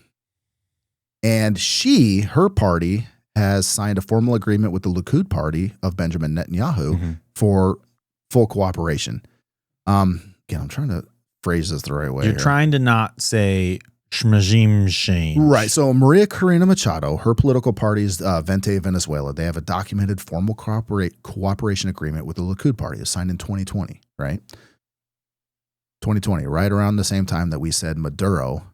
Speaker 2: And her party has signed a formal agreement with the Likud party of Benjamin Netanyahu for full cooperation. Again, I'm trying to phrase this the right way.
Speaker 1: You're trying to not say shmajim change.
Speaker 2: Right. So Maria Corina Machado, her political party's Vente Venezuela, they have a documented formal cooperation agreement with the Likud party. It was signed in 2020, right? 2020, right around the same time that we said Maduro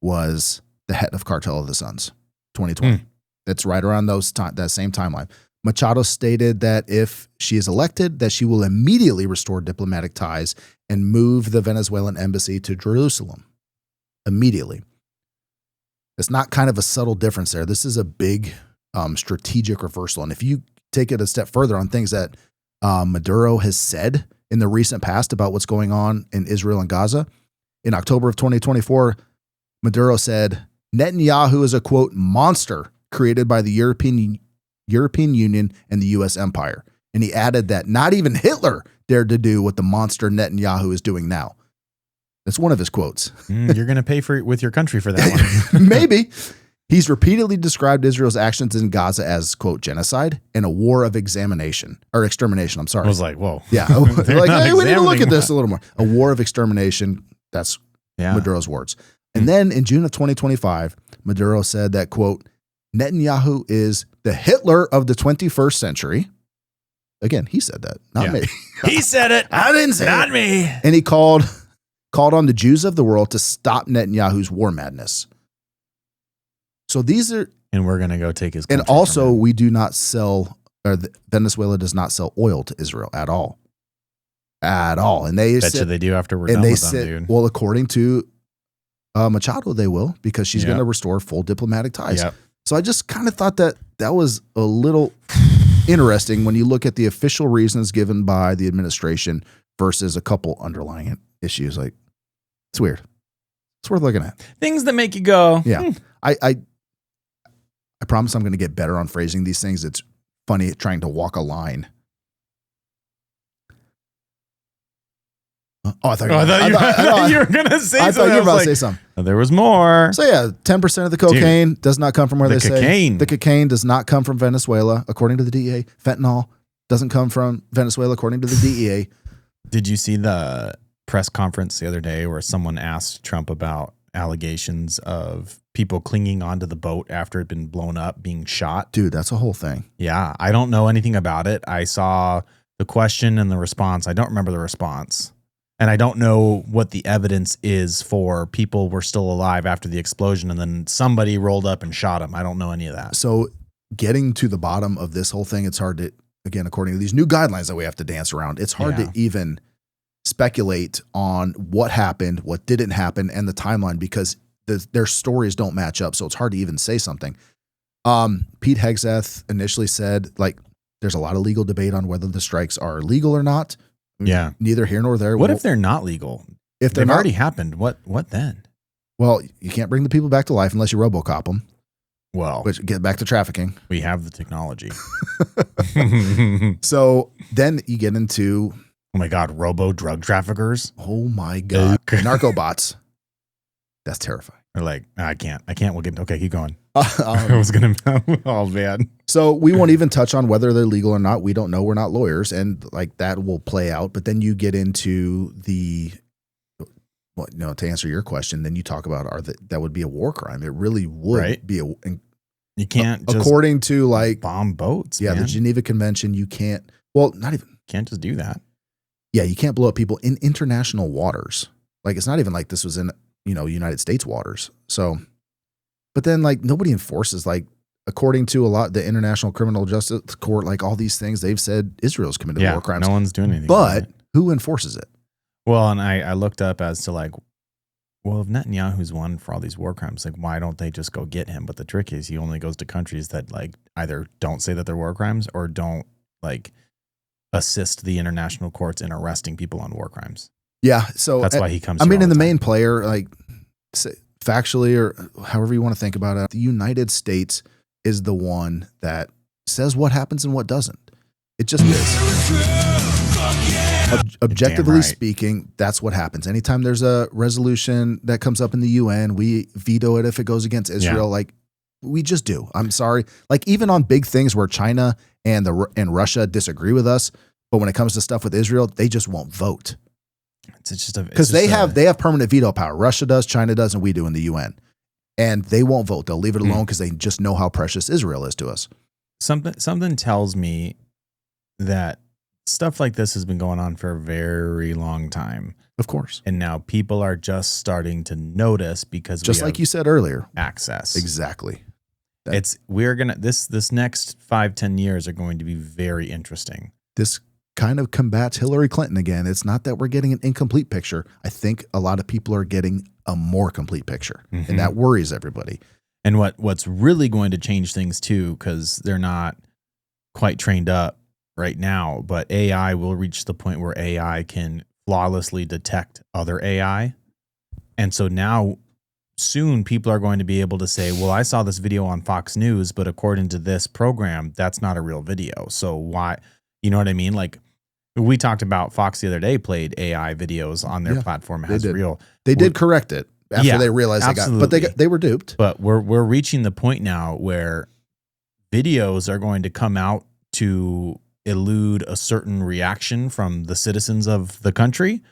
Speaker 2: was the head of Cartel of the Suns. 2020. That's right around that same timeline. Machado stated that if she is elected, that she will immediately restore diplomatic ties and move the Venezuelan embassy to Jerusalem. Immediately. It's not kind of a subtle difference there. This is a big strategic reversal. And if you take it a step further on things that Maduro has said in the recent past about what's going on in Israel and Gaza, in October of 2024, Maduro said, Netanyahu is a, quote, monster created by the European Union and the U.S. empire. And he added that not even Hitler dared to do what the monster Netanyahu is doing now. That's one of his quotes.
Speaker 1: You're going to pay with your country for that one.
Speaker 2: Maybe. He's repeatedly described Israel's actions in Gaza as, quote, genocide and a war of extermination. I'm sorry.
Speaker 1: I was like, whoa.
Speaker 2: Yeah. Like, hey, we need to look at this a little more. A war of extermination. That's Maduro's words. And then in June of 2025, Maduro said that, quote, Netanyahu is the Hitler of the 21st century. Again, he said that, not me.
Speaker 1: He said it.
Speaker 2: I didn't say
Speaker 1: not
Speaker 2: it.
Speaker 1: me.
Speaker 2: And he called on the Jews of the world to stop Netanyahu's war madness. So these are,
Speaker 1: and we're going to go take his
Speaker 2: and
Speaker 1: country
Speaker 2: also
Speaker 1: from him.
Speaker 2: we do not sell, or Venezuela does not sell oil to Israel at all. At all. And they
Speaker 1: Bet you
Speaker 2: said,
Speaker 1: they do after we're
Speaker 2: and
Speaker 1: done
Speaker 2: they
Speaker 1: with them,
Speaker 2: said,
Speaker 1: dude.
Speaker 2: well, according to Machado, they will, because she's
Speaker 1: Yep.
Speaker 2: going to restore full diplomatic ties.
Speaker 1: Yep.
Speaker 2: So I just kind of thought that was a little interesting when you look at the official reasons given by the administration versus a couple underlying issues. Like, it's weird. It's worth looking at.
Speaker 1: Things that make you go,
Speaker 2: Yeah. I promise I'm going to get better on phrasing these things. It's funny trying to walk a line. Oh, I thought
Speaker 1: you were going to say
Speaker 2: I
Speaker 1: something.
Speaker 2: thought you were
Speaker 1: was
Speaker 2: about
Speaker 1: like,
Speaker 2: to say something.
Speaker 1: "Oh, there was more.
Speaker 2: So yeah, 10% of the cocaine does not come from where
Speaker 1: the
Speaker 2: they
Speaker 1: cocaine.
Speaker 2: say. The cocaine does not come from Venezuela, according to the DEA. Fentanyl doesn't come from Venezuela, according to the DEA.
Speaker 1: Did you see the press conference the other day where someone asked Trump about allegations of people clinging onto the boat after it had been blown up, being shot?
Speaker 2: Dude, that's a whole thing.
Speaker 1: Yeah, I don't know anything about it. I saw the question and the response. I don't remember the response. And I don't know what the evidence is for people were still alive after the explosion and then somebody rolled up and shot him. I don't know any of that.
Speaker 2: So getting to the bottom of this whole thing, it's hard to, again, according to these new guidelines that we have to dance around, it's hard to even speculate on what happened, what didn't happen, and the timeline, because their stories don't match up. So it's hard to even say something. Pete Hegseth initially said, like, there's a lot of legal debate on whether the strikes are legal or not.
Speaker 1: Yeah.
Speaker 2: Neither here nor there.
Speaker 1: What if they're not legal?
Speaker 2: If they've
Speaker 1: already happened, what then?
Speaker 2: Well, you can't bring the people back to life unless you RoboCop them.
Speaker 1: Well,
Speaker 2: which get back to trafficking.
Speaker 1: We have the technology.
Speaker 2: So then you get into,
Speaker 1: oh my God, robo drug traffickers.
Speaker 2: Oh my God. Narcobots. That's terrifying.
Speaker 1: They're like, I can't. We'll get, okay, keep going. I was going to, oh man.
Speaker 2: So we won't even touch on whether they're legal or not. We don't know. We're not lawyers, and like that will play out. But then you get into the, well, no, to answer your question, then you talk about that would be a war crime. It really would be
Speaker 1: you can't just
Speaker 2: according to like
Speaker 1: bomb boats.
Speaker 2: Yeah,
Speaker 1: man.
Speaker 2: the Geneva Convention. You can't. Well, not even.
Speaker 1: Can't just do that.
Speaker 2: Yeah, you can't blow up people in international waters. Like it's not even like this was in United States waters. So, but then like nobody enforces, like according to the International Criminal Justice Court, like all these things they've said Israel's committed war crimes.
Speaker 1: No one's doing anything.
Speaker 2: But who enforces it?
Speaker 1: Well, and I looked up as to like, well, if Netanyahu's won for all these war crimes, like why don't they just go get him? But the trick is he only goes to countries that like either don't say that they're war crimes or don't like assist the international courts in arresting people on war crimes.
Speaker 2: Yeah, so
Speaker 1: that's why he comes.
Speaker 2: I mean, in the main player, like factually or however you want to think about it, the United States is the one that says what happens and what doesn't. It just is. Objectively speaking, that's what happens. Anytime there's a resolution that comes up in the UN, we veto it if it goes against Israel. Yeah. Like we just do. I'm sorry. Like even on big things where China and Russia disagree with us, but when it comes to stuff with Israel, they just won't vote.
Speaker 1: It's just
Speaker 2: because they have permanent veto power. Russia does, China does, and we do in the UN, and they won't vote. They'll leave it alone because they just know how precious Israel is to us.
Speaker 1: Something tells me that stuff like this has been going on for a very long time.
Speaker 2: Of course,
Speaker 1: and now people are just starting to notice because
Speaker 2: just like you said earlier,
Speaker 1: access
Speaker 2: exactly.
Speaker 1: We're gonna this next 5-10 years are going to be very interesting.
Speaker 2: This kind of combats Hillary Clinton again. It's not that we're getting an incomplete picture. I think a lot of people are getting a more complete picture, and that worries everybody.
Speaker 1: And what's really going to change things too, because they're not quite trained up right now, but AI will reach the point where AI can flawlessly detect other AI. And so now soon people are going to be able to say, well, I saw this video on Fox News, but according to this program, that's not a real video. So why, you know what I mean? Like, we talked about Fox the other day played AI videos on their platform as real.
Speaker 2: They did correct it after they realized they were duped.
Speaker 1: But we're reaching the point now where videos are going to come out to elude a certain reaction from the citizens of the country.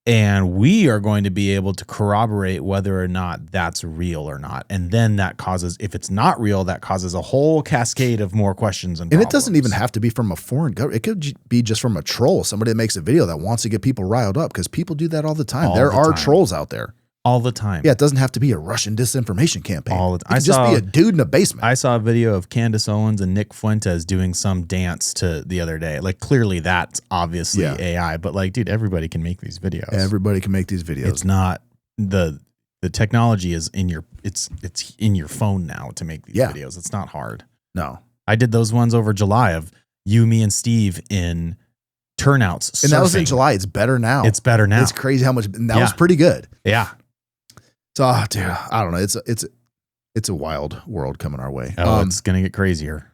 Speaker 1: And we are going to be able to corroborate whether or not that's real or not. And then that causes, if it's not real, that causes a whole cascade of more questions and
Speaker 2: it doesn't even have to be from a foreign government. It could be just from a troll, somebody that makes a video that wants to get people riled up, because people do that all the time. There are trolls out there.
Speaker 1: All the time.
Speaker 2: Yeah, it doesn't have to be a Russian disinformation campaign.
Speaker 1: All the time.
Speaker 2: It could just be a dude in a basement.
Speaker 1: I saw a video of Candace Owens and Nick Fuentes doing some dance to the other day. Like, clearly that's obviously AI, but like, dude, everybody can make these videos.
Speaker 2: Everybody can make these videos.
Speaker 1: It's not the technology is in your it's in your phone now to make these videos. It's not hard.
Speaker 2: No.
Speaker 1: I did those ones over July of you, me, and Steve in turnouts.
Speaker 2: And
Speaker 1: surfing.
Speaker 2: that was in July. It's better now.
Speaker 1: It's better now.
Speaker 2: It's crazy how much. That was pretty good.
Speaker 1: Yeah.
Speaker 2: So, dude, I don't know. It's a wild world coming our way.
Speaker 1: Oh, it's gonna get crazier.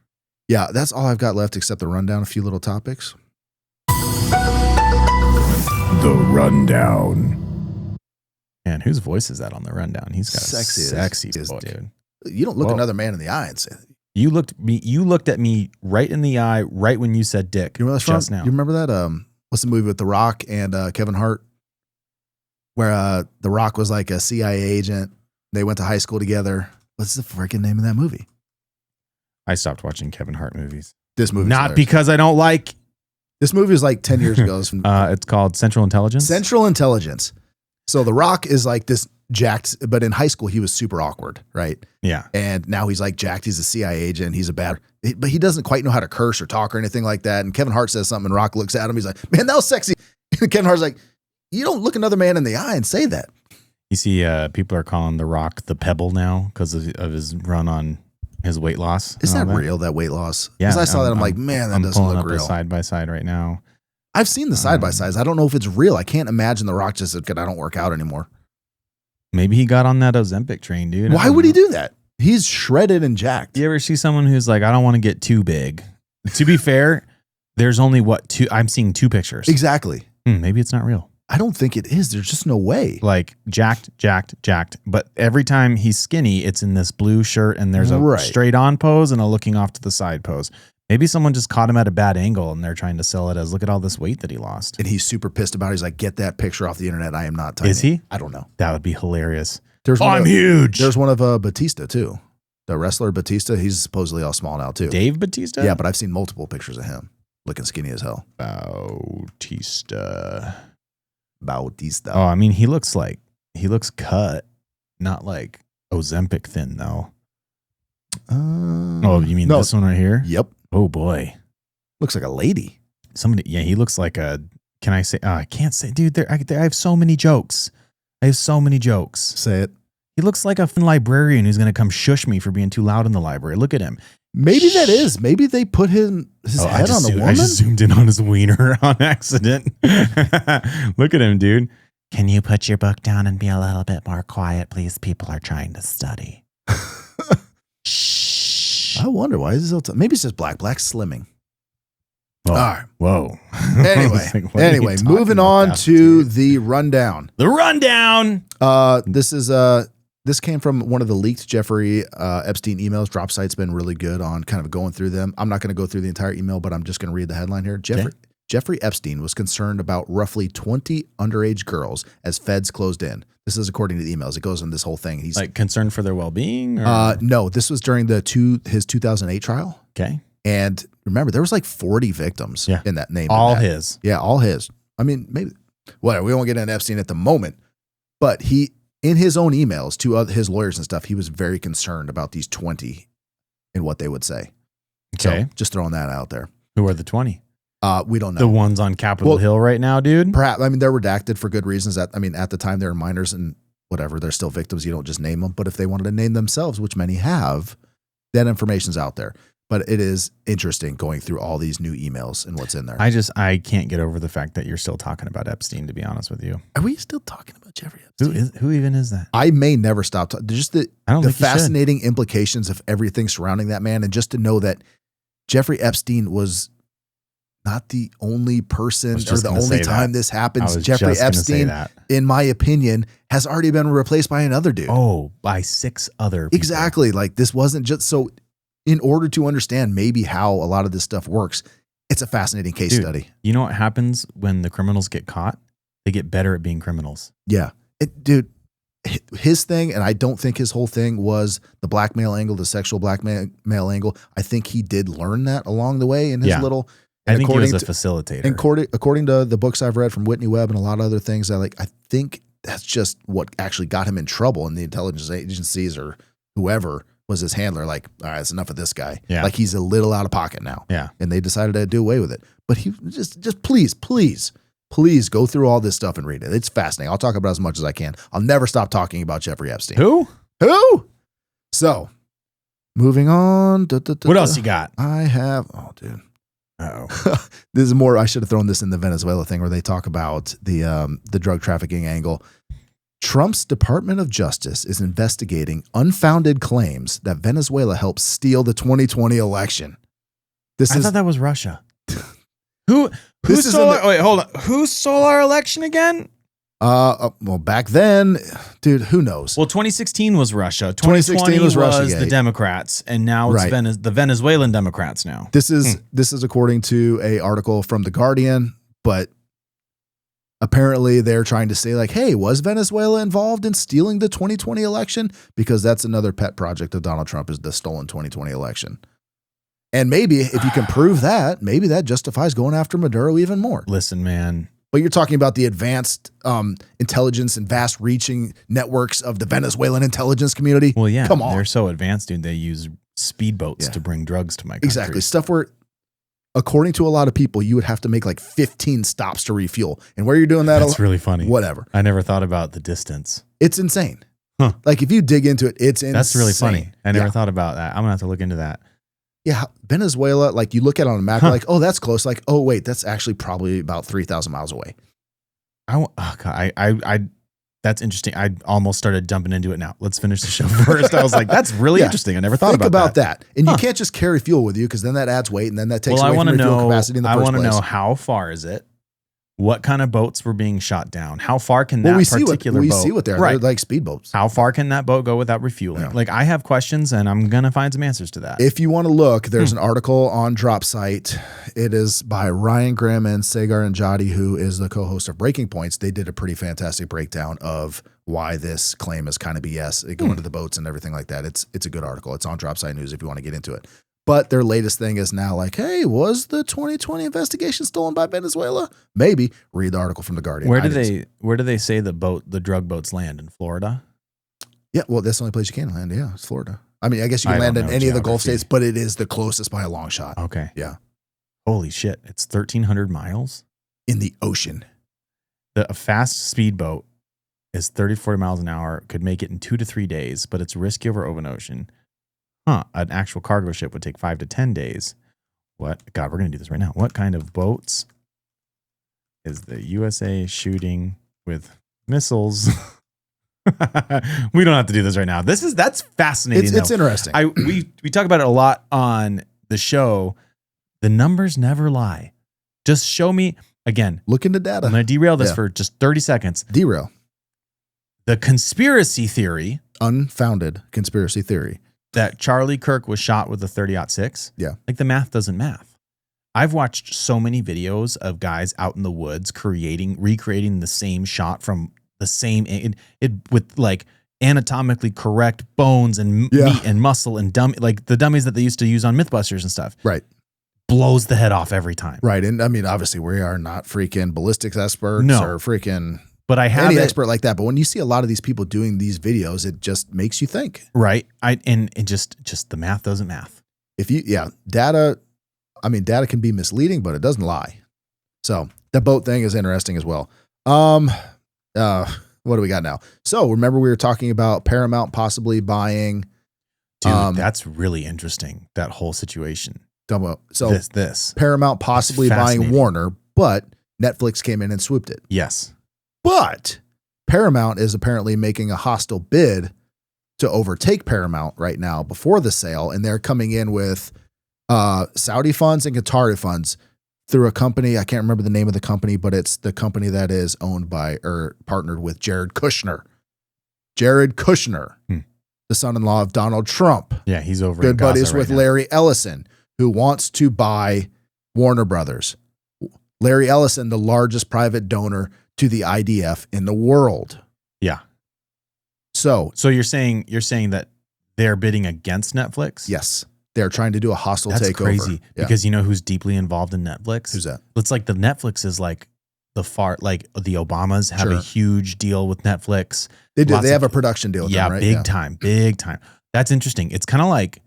Speaker 2: Yeah, that's all I've got left except the rundown. A few little topics. The rundown.
Speaker 1: Man, whose voice is that on the rundown? He's got
Speaker 2: sexy
Speaker 1: voice, dude.
Speaker 2: You don't look another man in the eye and say that.
Speaker 1: You looked at me right in the eye right when you said dick.
Speaker 2: You remember that
Speaker 1: just now.
Speaker 2: You remember that? What's the movie with The Rock and Kevin Hart? Where The Rock was like a CIA agent. They went to high school together. What's the freaking name of that movie?
Speaker 1: I stopped watching Kevin Hart movies.
Speaker 2: This movie,
Speaker 1: not because I don't like.
Speaker 2: This movie was like 10 years ago.
Speaker 1: It's called Central Intelligence.
Speaker 2: Central Intelligence. So The Rock is like this jacked, but in high school he was super awkward, right?
Speaker 1: Yeah.
Speaker 2: And now he's like jacked. He's a CIA agent. He's but he doesn't quite know how to curse or talk or anything like that. And Kevin Hart says something, and Rock looks at him. He's like, "Man, that was sexy." And Kevin Hart's like, "You don't look another man in the eye and say that."
Speaker 1: You see, people are calling The Rock the Pebble now because of his run on his weight loss.
Speaker 2: Is that real, that weight loss?
Speaker 1: Yeah.
Speaker 2: Because I saw that, I'm like, man, that doesn't look real.
Speaker 1: Side by side right now.
Speaker 2: I've seen the side by sides. I don't know if it's real. I can't imagine The Rock just said, "I don't work out anymore."
Speaker 1: Maybe he got on that Ozempic train, dude.
Speaker 2: Why would he do that? He's shredded and jacked.
Speaker 1: You ever see someone who's like, "I don't want to get too big"? To be fair, there's only two. I'm seeing two pictures.
Speaker 2: Exactly.
Speaker 1: Maybe it's not real.
Speaker 2: I don't think it is. There's just no way.
Speaker 1: Like jacked. But every time he's skinny, it's in this blue shirt and there's a straight on pose and a looking off to the side pose. Maybe someone just caught him at a bad angle and they're trying to sell it as, look at all this weight that he lost.
Speaker 2: And he's super pissed about it. He's like, "Get that picture off the internet. I am not tiny."
Speaker 1: Is he?
Speaker 2: I don't know.
Speaker 1: That would be hilarious.
Speaker 2: I'm
Speaker 1: huge.
Speaker 2: There's one of Batista too. The wrestler Batista. He's supposedly all small now too.
Speaker 1: Dave Batista?
Speaker 2: Yeah, but I've seen multiple pictures of him looking skinny as hell.
Speaker 1: Bautista.
Speaker 2: Oh,
Speaker 1: I mean, he looks cut, not like Ozempic thin though. Oh, you mean this one right here?
Speaker 2: Yep.
Speaker 1: Oh boy,
Speaker 2: looks like a lady.
Speaker 1: He looks like a. Can I say? I can't say, dude. I have so many jokes.
Speaker 2: Say it.
Speaker 1: He looks like a librarian who's going to come shush me for being too loud in the library. Look at him.
Speaker 2: Maybe that is. Maybe they put his head on the woman.
Speaker 1: I just zoomed in on his wiener on accident. Look at him, dude. Can you put your book down and be a little bit more quiet, please? People are trying to study.
Speaker 2: Shh. I wonder why is this maybe it's just black slimming.
Speaker 1: Oh,
Speaker 2: all right.
Speaker 1: Whoa.
Speaker 2: Anyway, moving on to the rundown.
Speaker 1: The rundown.
Speaker 2: This came from one of the leaked Jeffrey Epstein emails. Drop Site's been really good on kind of going through them. I'm not going to go through the entire email, but I'm just going to read the headline here. Jeffrey Epstein was concerned about roughly 20 underage girls as feds closed in. This is according to the emails. It goes in this whole thing. He's
Speaker 1: like concerned for their well-being?
Speaker 2: No, this was during his 2008 trial.
Speaker 1: Okay.
Speaker 2: And remember, there was like 40 victims in that name.
Speaker 1: All his.
Speaker 2: Yeah, all his. I mean, maybe, whatever. We won't get into Epstein at the moment. But in his own emails to his lawyers and stuff, he was very concerned about these 20 and what they would say.
Speaker 1: Okay.
Speaker 2: So just throwing that out there.
Speaker 1: Who are the 20?
Speaker 2: We don't know.
Speaker 1: The ones on Capitol Hill right now, dude?
Speaker 2: Perhaps. I mean, they're redacted for good reasons. At the time, they were minors and whatever. They're still victims. You don't just name them. But if they wanted to name themselves, which many have, that information's out there. But it is interesting going through all these new emails and what's in there.
Speaker 1: I can't get over the fact that you're still talking about Epstein, to be honest with you.
Speaker 2: Are we still talking about Jeffrey Epstein?
Speaker 1: Who even is that?
Speaker 2: I may never stop talking. Just the fascinating implications of everything surrounding that man. And just to know that Jeffrey Epstein was not the only person or the only time this happens. Jeffrey Epstein, in my opinion, has already been replaced by another dude.
Speaker 1: Oh, by 6 other people.
Speaker 2: Exactly. Like this wasn't just so. In order to understand maybe how a lot of this stuff works, it's a fascinating case study.
Speaker 1: You know what happens when the criminals get caught? They get better at being criminals.
Speaker 2: Yeah. Dude, his thing, and I don't think his whole thing was the blackmail angle, the sexual blackmail angle. I think he did learn that along the way in his little.
Speaker 1: I think he was a facilitator.
Speaker 2: And according to the books I've read from Whitney Webb and a lot of other things, I think that's just what actually got him in trouble in the intelligence agencies or whoever was his handler. Like, all right, it's enough of this guy.
Speaker 1: Yeah.
Speaker 2: Like he's a little out of pocket now.
Speaker 1: Yeah.
Speaker 2: And they decided to do away with it. But he just please go through all this stuff and read it. It's fascinating. I'll talk about it as much as I can. I'll never stop talking about Jeffrey Epstein.
Speaker 1: Who?
Speaker 2: So, moving on.
Speaker 1: What else you got?
Speaker 2: I have, oh, dude.
Speaker 1: Uh-oh.
Speaker 2: This is more, I should have thrown this in the Venezuela thing where they talk about the drug trafficking angle. Trump's Department of Justice is investigating unfounded claims that Venezuela helped steal the 2020 election.
Speaker 1: I thought that was Russia. Who stole our election again?
Speaker 2: Well, back then, dude, who knows?
Speaker 1: Well, 2016 was Russia.
Speaker 2: 2016 was Russia.
Speaker 1: The Democrats, and now it's the Venezuelan Democrats now.
Speaker 2: This is according to a article from The Guardian, but apparently they're trying to say like, hey, was Venezuela involved in stealing the 2020 election? Because that's another pet project of Donald Trump is the stolen 2020 election. And maybe if you can prove that, maybe that justifies going after Maduro even more.
Speaker 1: Listen, man.
Speaker 2: But you're talking about the advanced intelligence and vast reaching networks of the Venezuelan intelligence community.
Speaker 1: Well, yeah.
Speaker 2: Come on.
Speaker 1: They're so advanced, dude. They use speedboats to bring drugs to my country.
Speaker 2: Exactly. Stuff where, according to a lot of people, you would have to make like 15 stops to refuel. And where you're doing that,
Speaker 1: that's really funny.
Speaker 2: Whatever.
Speaker 1: I never thought about the distance.
Speaker 2: It's insane.
Speaker 1: Huh.
Speaker 2: Like if you dig into it, it's insane.
Speaker 1: That's really funny. I never thought about that. I'm going to have to look into that.
Speaker 2: Yeah, Venezuela, like you look at it on a map, like, oh, that's close. Like, oh, wait, that's actually probably about 3,000 miles away.
Speaker 1: That's interesting. I almost started jumping into it now. Let's finish the show first. I was like, that's really interesting. I never thought about that.
Speaker 2: And you can't just carry fuel with you because then that adds weight and then that takes away from your fuel capacity in the first place.
Speaker 1: I want to know how far is it? What kind of boats were being shot down? How far can that particular boat?
Speaker 2: We see what they're They're like speedboats.
Speaker 1: How far can that boat go without refueling? Yeah. Like I have questions and I'm going to find some answers to that.
Speaker 2: If you want to look, there's an article on Drop Cite. It is by Ryan Grimm and Sagar Anjadi, who is the co-host of Breaking Points. They did a pretty fantastic breakdown of why this claim is kind of BS. They go into the boats and everything like that. It's a good article. It's on Drop Cite News if you want to get into it. But their latest thing is now like, hey, was the 2020 investigation stolen by Venezuela? Maybe. Read the article from The Guardian.
Speaker 1: Where do they say the drug boats land? In Florida?
Speaker 2: Yeah, well, that's the only place you can land. Yeah, it's Florida. I mean, I guess you can land in any of the Gulf states, but it is the closest by a long shot.
Speaker 1: Okay.
Speaker 2: Yeah.
Speaker 1: Holy shit. It's 1,300 miles?
Speaker 2: In the ocean.
Speaker 1: A fast speedboat is 30 to 40 miles an hour, could make it in 2 to 3 days, but it's risky over open ocean. An actual cargo ship would take 5 to 10 days. What? God, we're going to do this right now. What kind of boats is the USA shooting with missiles? We don't have to do this right now. That's fascinating.
Speaker 2: It's interesting.
Speaker 1: We talk about it a lot on the show. The numbers never lie. Just show me again.
Speaker 2: Look into data.
Speaker 1: I'm going to derail this for just 30 seconds.
Speaker 2: Derail.
Speaker 1: The conspiracy theory.
Speaker 2: Unfounded conspiracy theory.
Speaker 1: That Charlie Kirk was shot with a 30-06.
Speaker 2: Yeah.
Speaker 1: Like the math doesn't math. I've watched so many videos of guys out in the woods recreating the same shot from the same, with like anatomically correct bones and meat and muscle and like the dummies that they used to use on Mythbusters and stuff.
Speaker 2: Right.
Speaker 1: Blows the head off every time.
Speaker 2: Right. And I mean, obviously we are not freaking ballistics experts or freaking...
Speaker 1: But I have
Speaker 2: any expert like that. But when you see a lot of these people doing these videos, it just makes you think.
Speaker 1: Right. And just the math doesn't math.
Speaker 2: Data can be misleading, but it doesn't lie. So the boat thing is interesting as well. What do we got now? So remember we were talking about Paramount possibly buying.
Speaker 1: Dude, that's really interesting. That whole situation.
Speaker 2: So Paramount possibly buying Warner, but Netflix came in and swooped it.
Speaker 1: Yes.
Speaker 2: But Paramount is apparently making a hostile bid to overtake Paramount right now before the sale. And they're coming in with Saudi funds and Qatari funds through a company. I can't remember the name of the company, but it's the company that is owned by or partnered with Jared Kushner. Jared Kushner, the son-in-law of Donald Trump.
Speaker 1: Yeah, he's over
Speaker 2: good buddies with Larry Ellison, who wants to buy Warner Brothers. Larry Ellison, the largest private donor to the IDF in the world.
Speaker 1: Yeah.
Speaker 2: So
Speaker 1: you're saying that they're bidding against Netflix?
Speaker 2: Yes. They're trying to do a hostile
Speaker 1: That's
Speaker 2: takeover.
Speaker 1: crazy.
Speaker 2: Yeah.
Speaker 1: Because you know who's deeply involved in Netflix?
Speaker 2: Who's that?
Speaker 1: It's like the Netflix is like the the Obamas have a huge deal with Netflix.
Speaker 2: They do. They have a production deal with them, right?
Speaker 1: Big time. That's interesting. It's kind of like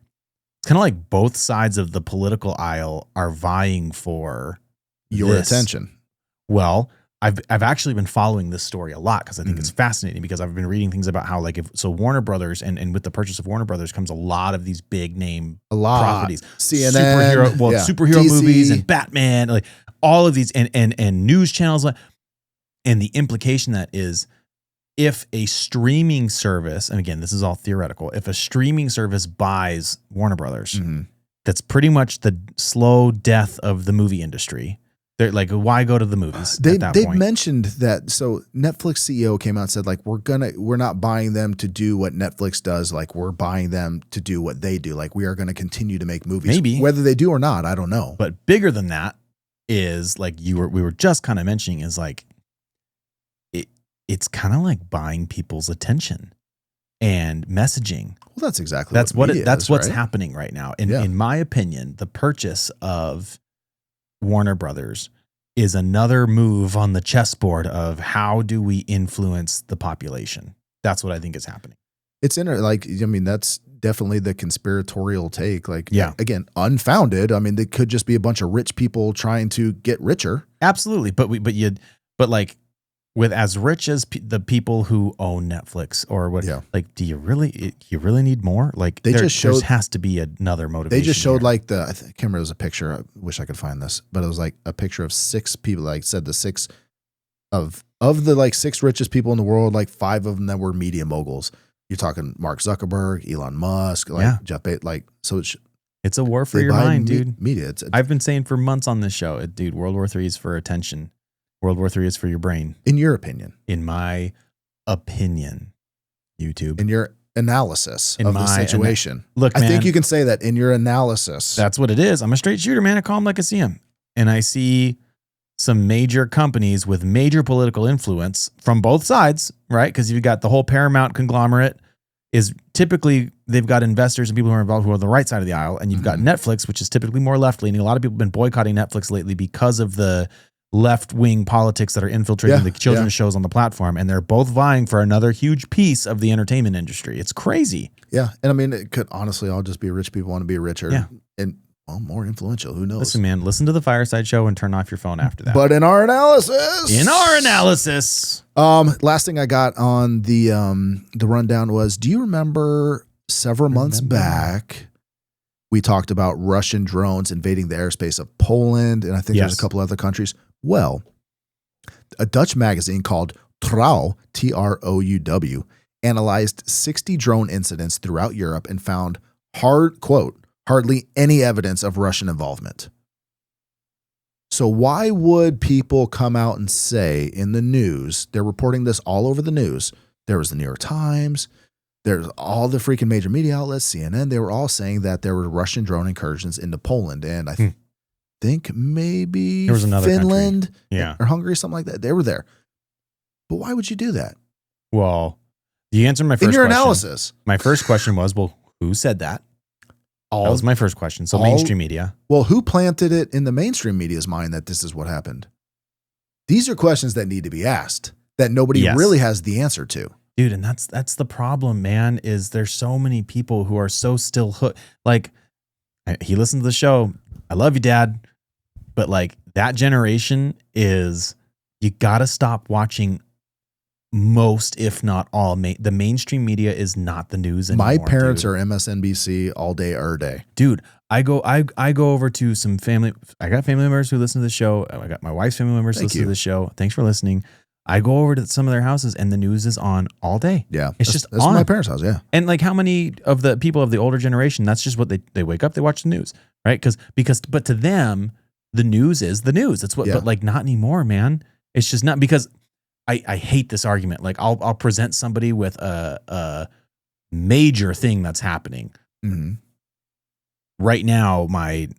Speaker 1: both sides of the political aisle are vying for
Speaker 2: your attention.
Speaker 1: Well, I've actually been following this story a lot because I think it's fascinating, because I've been reading things about how Warner Brothers and with the purchase of Warner Brothers comes a lot of these big name properties.
Speaker 2: CNN,
Speaker 1: superhero
Speaker 2: DC.
Speaker 1: movies and Batman, like all of these and news channels. And the implication that is, if a streaming service, and again, this is all theoretical, if a streaming service buys Warner Brothers, that's pretty much the slow death of the movie industry. They're like, why go to the movies?
Speaker 2: They mentioned that. So Netflix CEO came out and said, like, we're not buying them to do what Netflix does. Like, we're buying them to do what they do. Like, we are going to continue to make movies.
Speaker 1: Maybe.
Speaker 2: Whether they do or not, I don't know.
Speaker 1: But bigger than that is, like we were just kind of mentioning, is like, it's kind of like buying people's attention and messaging.
Speaker 2: Well, that's exactly
Speaker 1: that's
Speaker 2: what's
Speaker 1: right? Happening right now. In my opinion, the purchase of Warner Brothers is another move on the chessboard of how do we influence the population. That's what I think is happening.
Speaker 2: It's that's definitely the conspiratorial take. Like,
Speaker 1: yeah,
Speaker 2: again, unfounded. I mean, they could just be a bunch of rich people trying to get richer.
Speaker 1: Absolutely, but like, with as rich as the people who own Netflix or what, like, do you really need more? Like, there has to be another motivation.
Speaker 2: They just showed I can't remember, it was a picture. I wish I could find this, but it was like a picture of 6 people, like said the 6 of the like 6 richest people in the world, like 5 of them that were media moguls. You're talking Mark Zuckerberg, Elon Musk, Jeff Bezos, like, so
Speaker 1: it's a war for your mind, dude.
Speaker 2: Media.
Speaker 1: I've been saying for months on this show, dude, World War III is for attention. World War III is for your brain.
Speaker 2: In your opinion.
Speaker 1: In my opinion, YouTube.
Speaker 2: In your analysis of the situation.
Speaker 1: Look,
Speaker 2: I think you can say that in your analysis.
Speaker 1: That's what it is. I'm a straight shooter, man. I call them like I see them. And I see some major companies with major political influence from both sides, right? Because you've got the whole Paramount conglomerate is typically, they've got investors and people who are involved who are on the right side of the aisle. And you've got Netflix, which is typically more left-leaning. A lot of people have been boycotting Netflix lately because of the left-wing politics that are infiltrating the children's shows on the platform, and they're both vying for another huge piece of the entertainment industry. It's crazy.
Speaker 2: Yeah, and I mean, it could honestly all just be rich people want to be richer and more influential. Who knows?
Speaker 1: Listen, man, listen to the Fireside Show and turn off your phone after that.
Speaker 2: But in our analysis, last thing I got on the rundown was, do you remember several months back, we talked about Russian drones invading the airspace of Poland, and I think there's a couple other countries. Well, a Dutch magazine called Trouw, Trouw, analyzed 60 drone incidents throughout Europe and found, hardly any evidence of Russian involvement. So why would people come out and say in the news, they're reporting this all over the news. There was the New York Times, there's all the freaking major media outlets, CNN, they were all saying that there were Russian drone incursions into Poland. And I think maybe
Speaker 1: there was another
Speaker 2: Finland
Speaker 1: country.
Speaker 2: or Hungary, something like that. They were there. But why would you do that?
Speaker 1: Well, you answered my first question.
Speaker 2: In your analysis.
Speaker 1: My first question was, well, who said that? That was my first question. So mainstream media.
Speaker 2: Well, who planted it in the mainstream media's mind that this is what happened? These are questions that need to be asked that nobody really has the answer to.
Speaker 1: Dude, and that's the problem, man, is there's so many people who are so still hooked. Like, he listened to the show. I love you, Dad. But like, that generation is, you got to stop watching most, if not all, the mainstream media is not the news anymore.
Speaker 2: My parents are MSNBC all day, every day.
Speaker 1: Dude, I go over to some family. I got family members who listen to the show. I got my wife's family members who listen to the show. Thanks for listening. I go over to some of their houses and the news is on all day.
Speaker 2: Yeah.
Speaker 1: It's just
Speaker 2: that's
Speaker 1: on.
Speaker 2: my parents' house. Yeah.
Speaker 1: And like, how many of the people of the older generation, that's just what they wake up, they watch the news, right? But to them, the news is the news. It's what, but like, not anymore, man. It's just not, because I hate this argument. Like, I'll present somebody with a major thing that's happening.
Speaker 2: Mm-hmm.
Speaker 1: Right now, my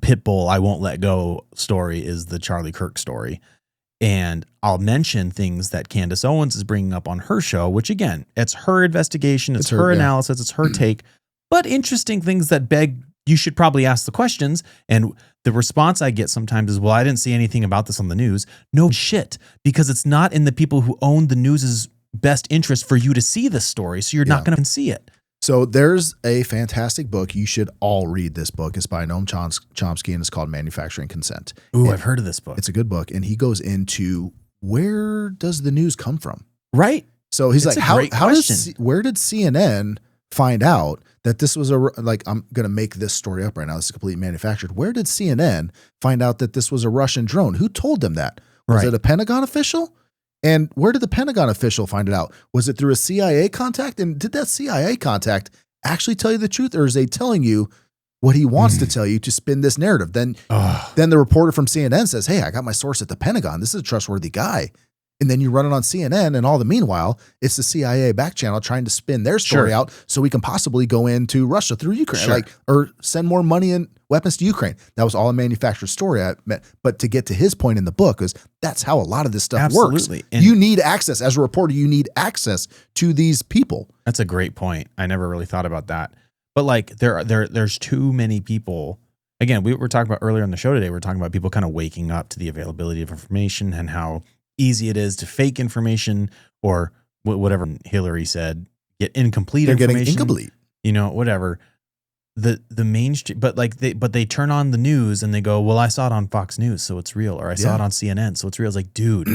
Speaker 1: Pitbull, I won't let go story is the Charlie Kirk story. And I'll mention things that Candace Owens is bringing up on her show, which again, it's her investigation, it's her analysis, it's her take, but interesting things that beg, you should probably ask the questions. And the response I get sometimes is, well, I didn't see anything about this on the news. No shit, because it's not in the people who own the news's best interest for you to see this story. So you're not going to see it.
Speaker 2: So there's a fantastic book. You should all read this book. It's by Noam Chomsky, and it's called Manufacturing Consent.
Speaker 1: Ooh, I've heard of this book.
Speaker 2: It's a good book. And he goes into where does the news come from?
Speaker 1: Right.
Speaker 2: So he's like, where did CNN find out that this was I'm going to make this story up right now. This is completely manufactured. Where did CNN find out that this was a Russian drone? Who told them that? Was it a Pentagon official? And where did the Pentagon official find it out? Was it through a CIA contact? And did that CIA contact actually tell you the truth, or is they telling you what he wants to tell you to spin this narrative? Then the reporter from CNN says, hey, I got my source at the Pentagon. This is a trustworthy guy. And then you run it on CNN, and all the meanwhile, it's the CIA back channel trying to spin their story out so we can possibly go into Russia through Ukraine, or send more money and weapons to Ukraine. That was all a manufactured story. But to get to his point in the book is that's how a lot of this stuff works. And you need access as a reporter. You need access to these people.
Speaker 1: That's a great point. I never really thought about that. But like there's too many people. Again, we were talking about earlier in the show today. We were talking about people kind of waking up to the availability of information and how easy it is to fake information, or whatever Hillary said, get incomplete information. They're getting incomplete. You know, whatever. The mainstream, but they turn on the news and they go, well, I saw it on Fox News, so it's real, or I saw it on CNN, so it's real. It's like, dude,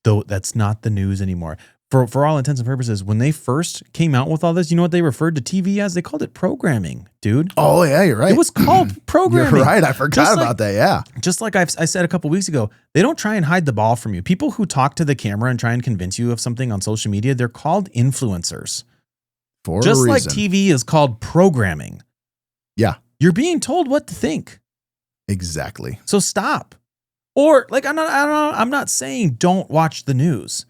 Speaker 1: though that's not the news anymore. For all intents and purposes, when they first came out with all this, you know what they referred to TV as? They called it programming, dude.
Speaker 2: Oh, yeah, you're right.
Speaker 1: It was called programming.
Speaker 2: You're right. I forgot about that, yeah.
Speaker 1: Just like I said a couple weeks ago, they don't try and hide the ball from you. People who talk to the camera and try and convince you of something on social media, they're called influencers.
Speaker 2: For
Speaker 1: just
Speaker 2: a reason.
Speaker 1: Like TV is called programming.
Speaker 2: Yeah.
Speaker 1: You're being told what to think.
Speaker 2: Exactly.
Speaker 1: So stop. Or like, I'm not saying don't watch the news,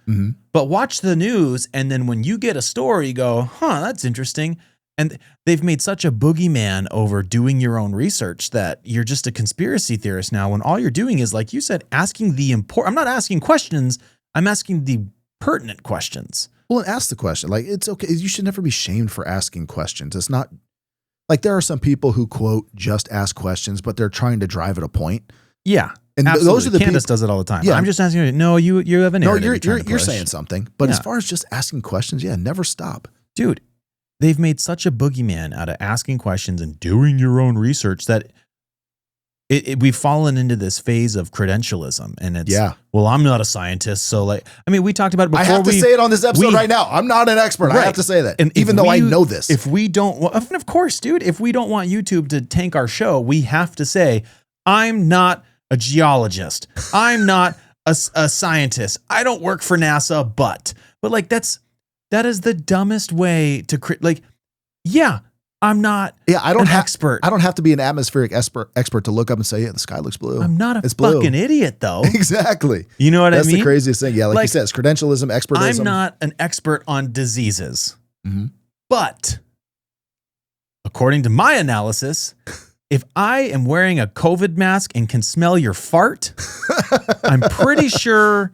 Speaker 1: but watch the news. And then when you get a story, you go, that's interesting. And they've made such a boogeyman over doing your own research that you're just a conspiracy theorist now, when all you're doing is, like you said, asking the important. I'm not asking questions. I'm asking the pertinent questions.
Speaker 2: Well, and ask the question. Like, it's okay. You should never be shamed for asking questions. It's not like there are some people who, quote, just ask questions, but they're trying to drive at a point.
Speaker 1: Yeah.
Speaker 2: And
Speaker 1: absolutely.
Speaker 2: Those are the
Speaker 1: Candace does it all the time.
Speaker 2: Yeah.
Speaker 1: I'm just asking you. No, you have a narrative.
Speaker 2: No, you're saying something. But as far as just asking questions, never stop.
Speaker 1: Dude, they've made such a boogeyman out of asking questions and doing your own research that we've fallen into this phase of credentialism. And it's, well, I'm not a scientist. So we talked about it before.
Speaker 2: I have to say it on this episode right now. I'm not an expert. Right. I have to say that. And even though I know this.
Speaker 1: If we don't, of course, dude, if we don't want YouTube to tank our show, we have to say, I'm not a geologist. I'm not a scientist. I don't work for NASA, but like that is the dumbest way to I'm not
Speaker 2: I don't
Speaker 1: an expert.
Speaker 2: I don't have to be an atmospheric expert to look up and say, the sky looks blue.
Speaker 1: I'm not a fucking idiot though.
Speaker 2: Exactly.
Speaker 1: You know what I mean?
Speaker 2: That's the craziest thing. Yeah, like you said, it's credentialism, expertism.
Speaker 1: I'm not an expert on diseases, but according to my analysis, if I am wearing a COVID mask and can smell your fart, I'm pretty sure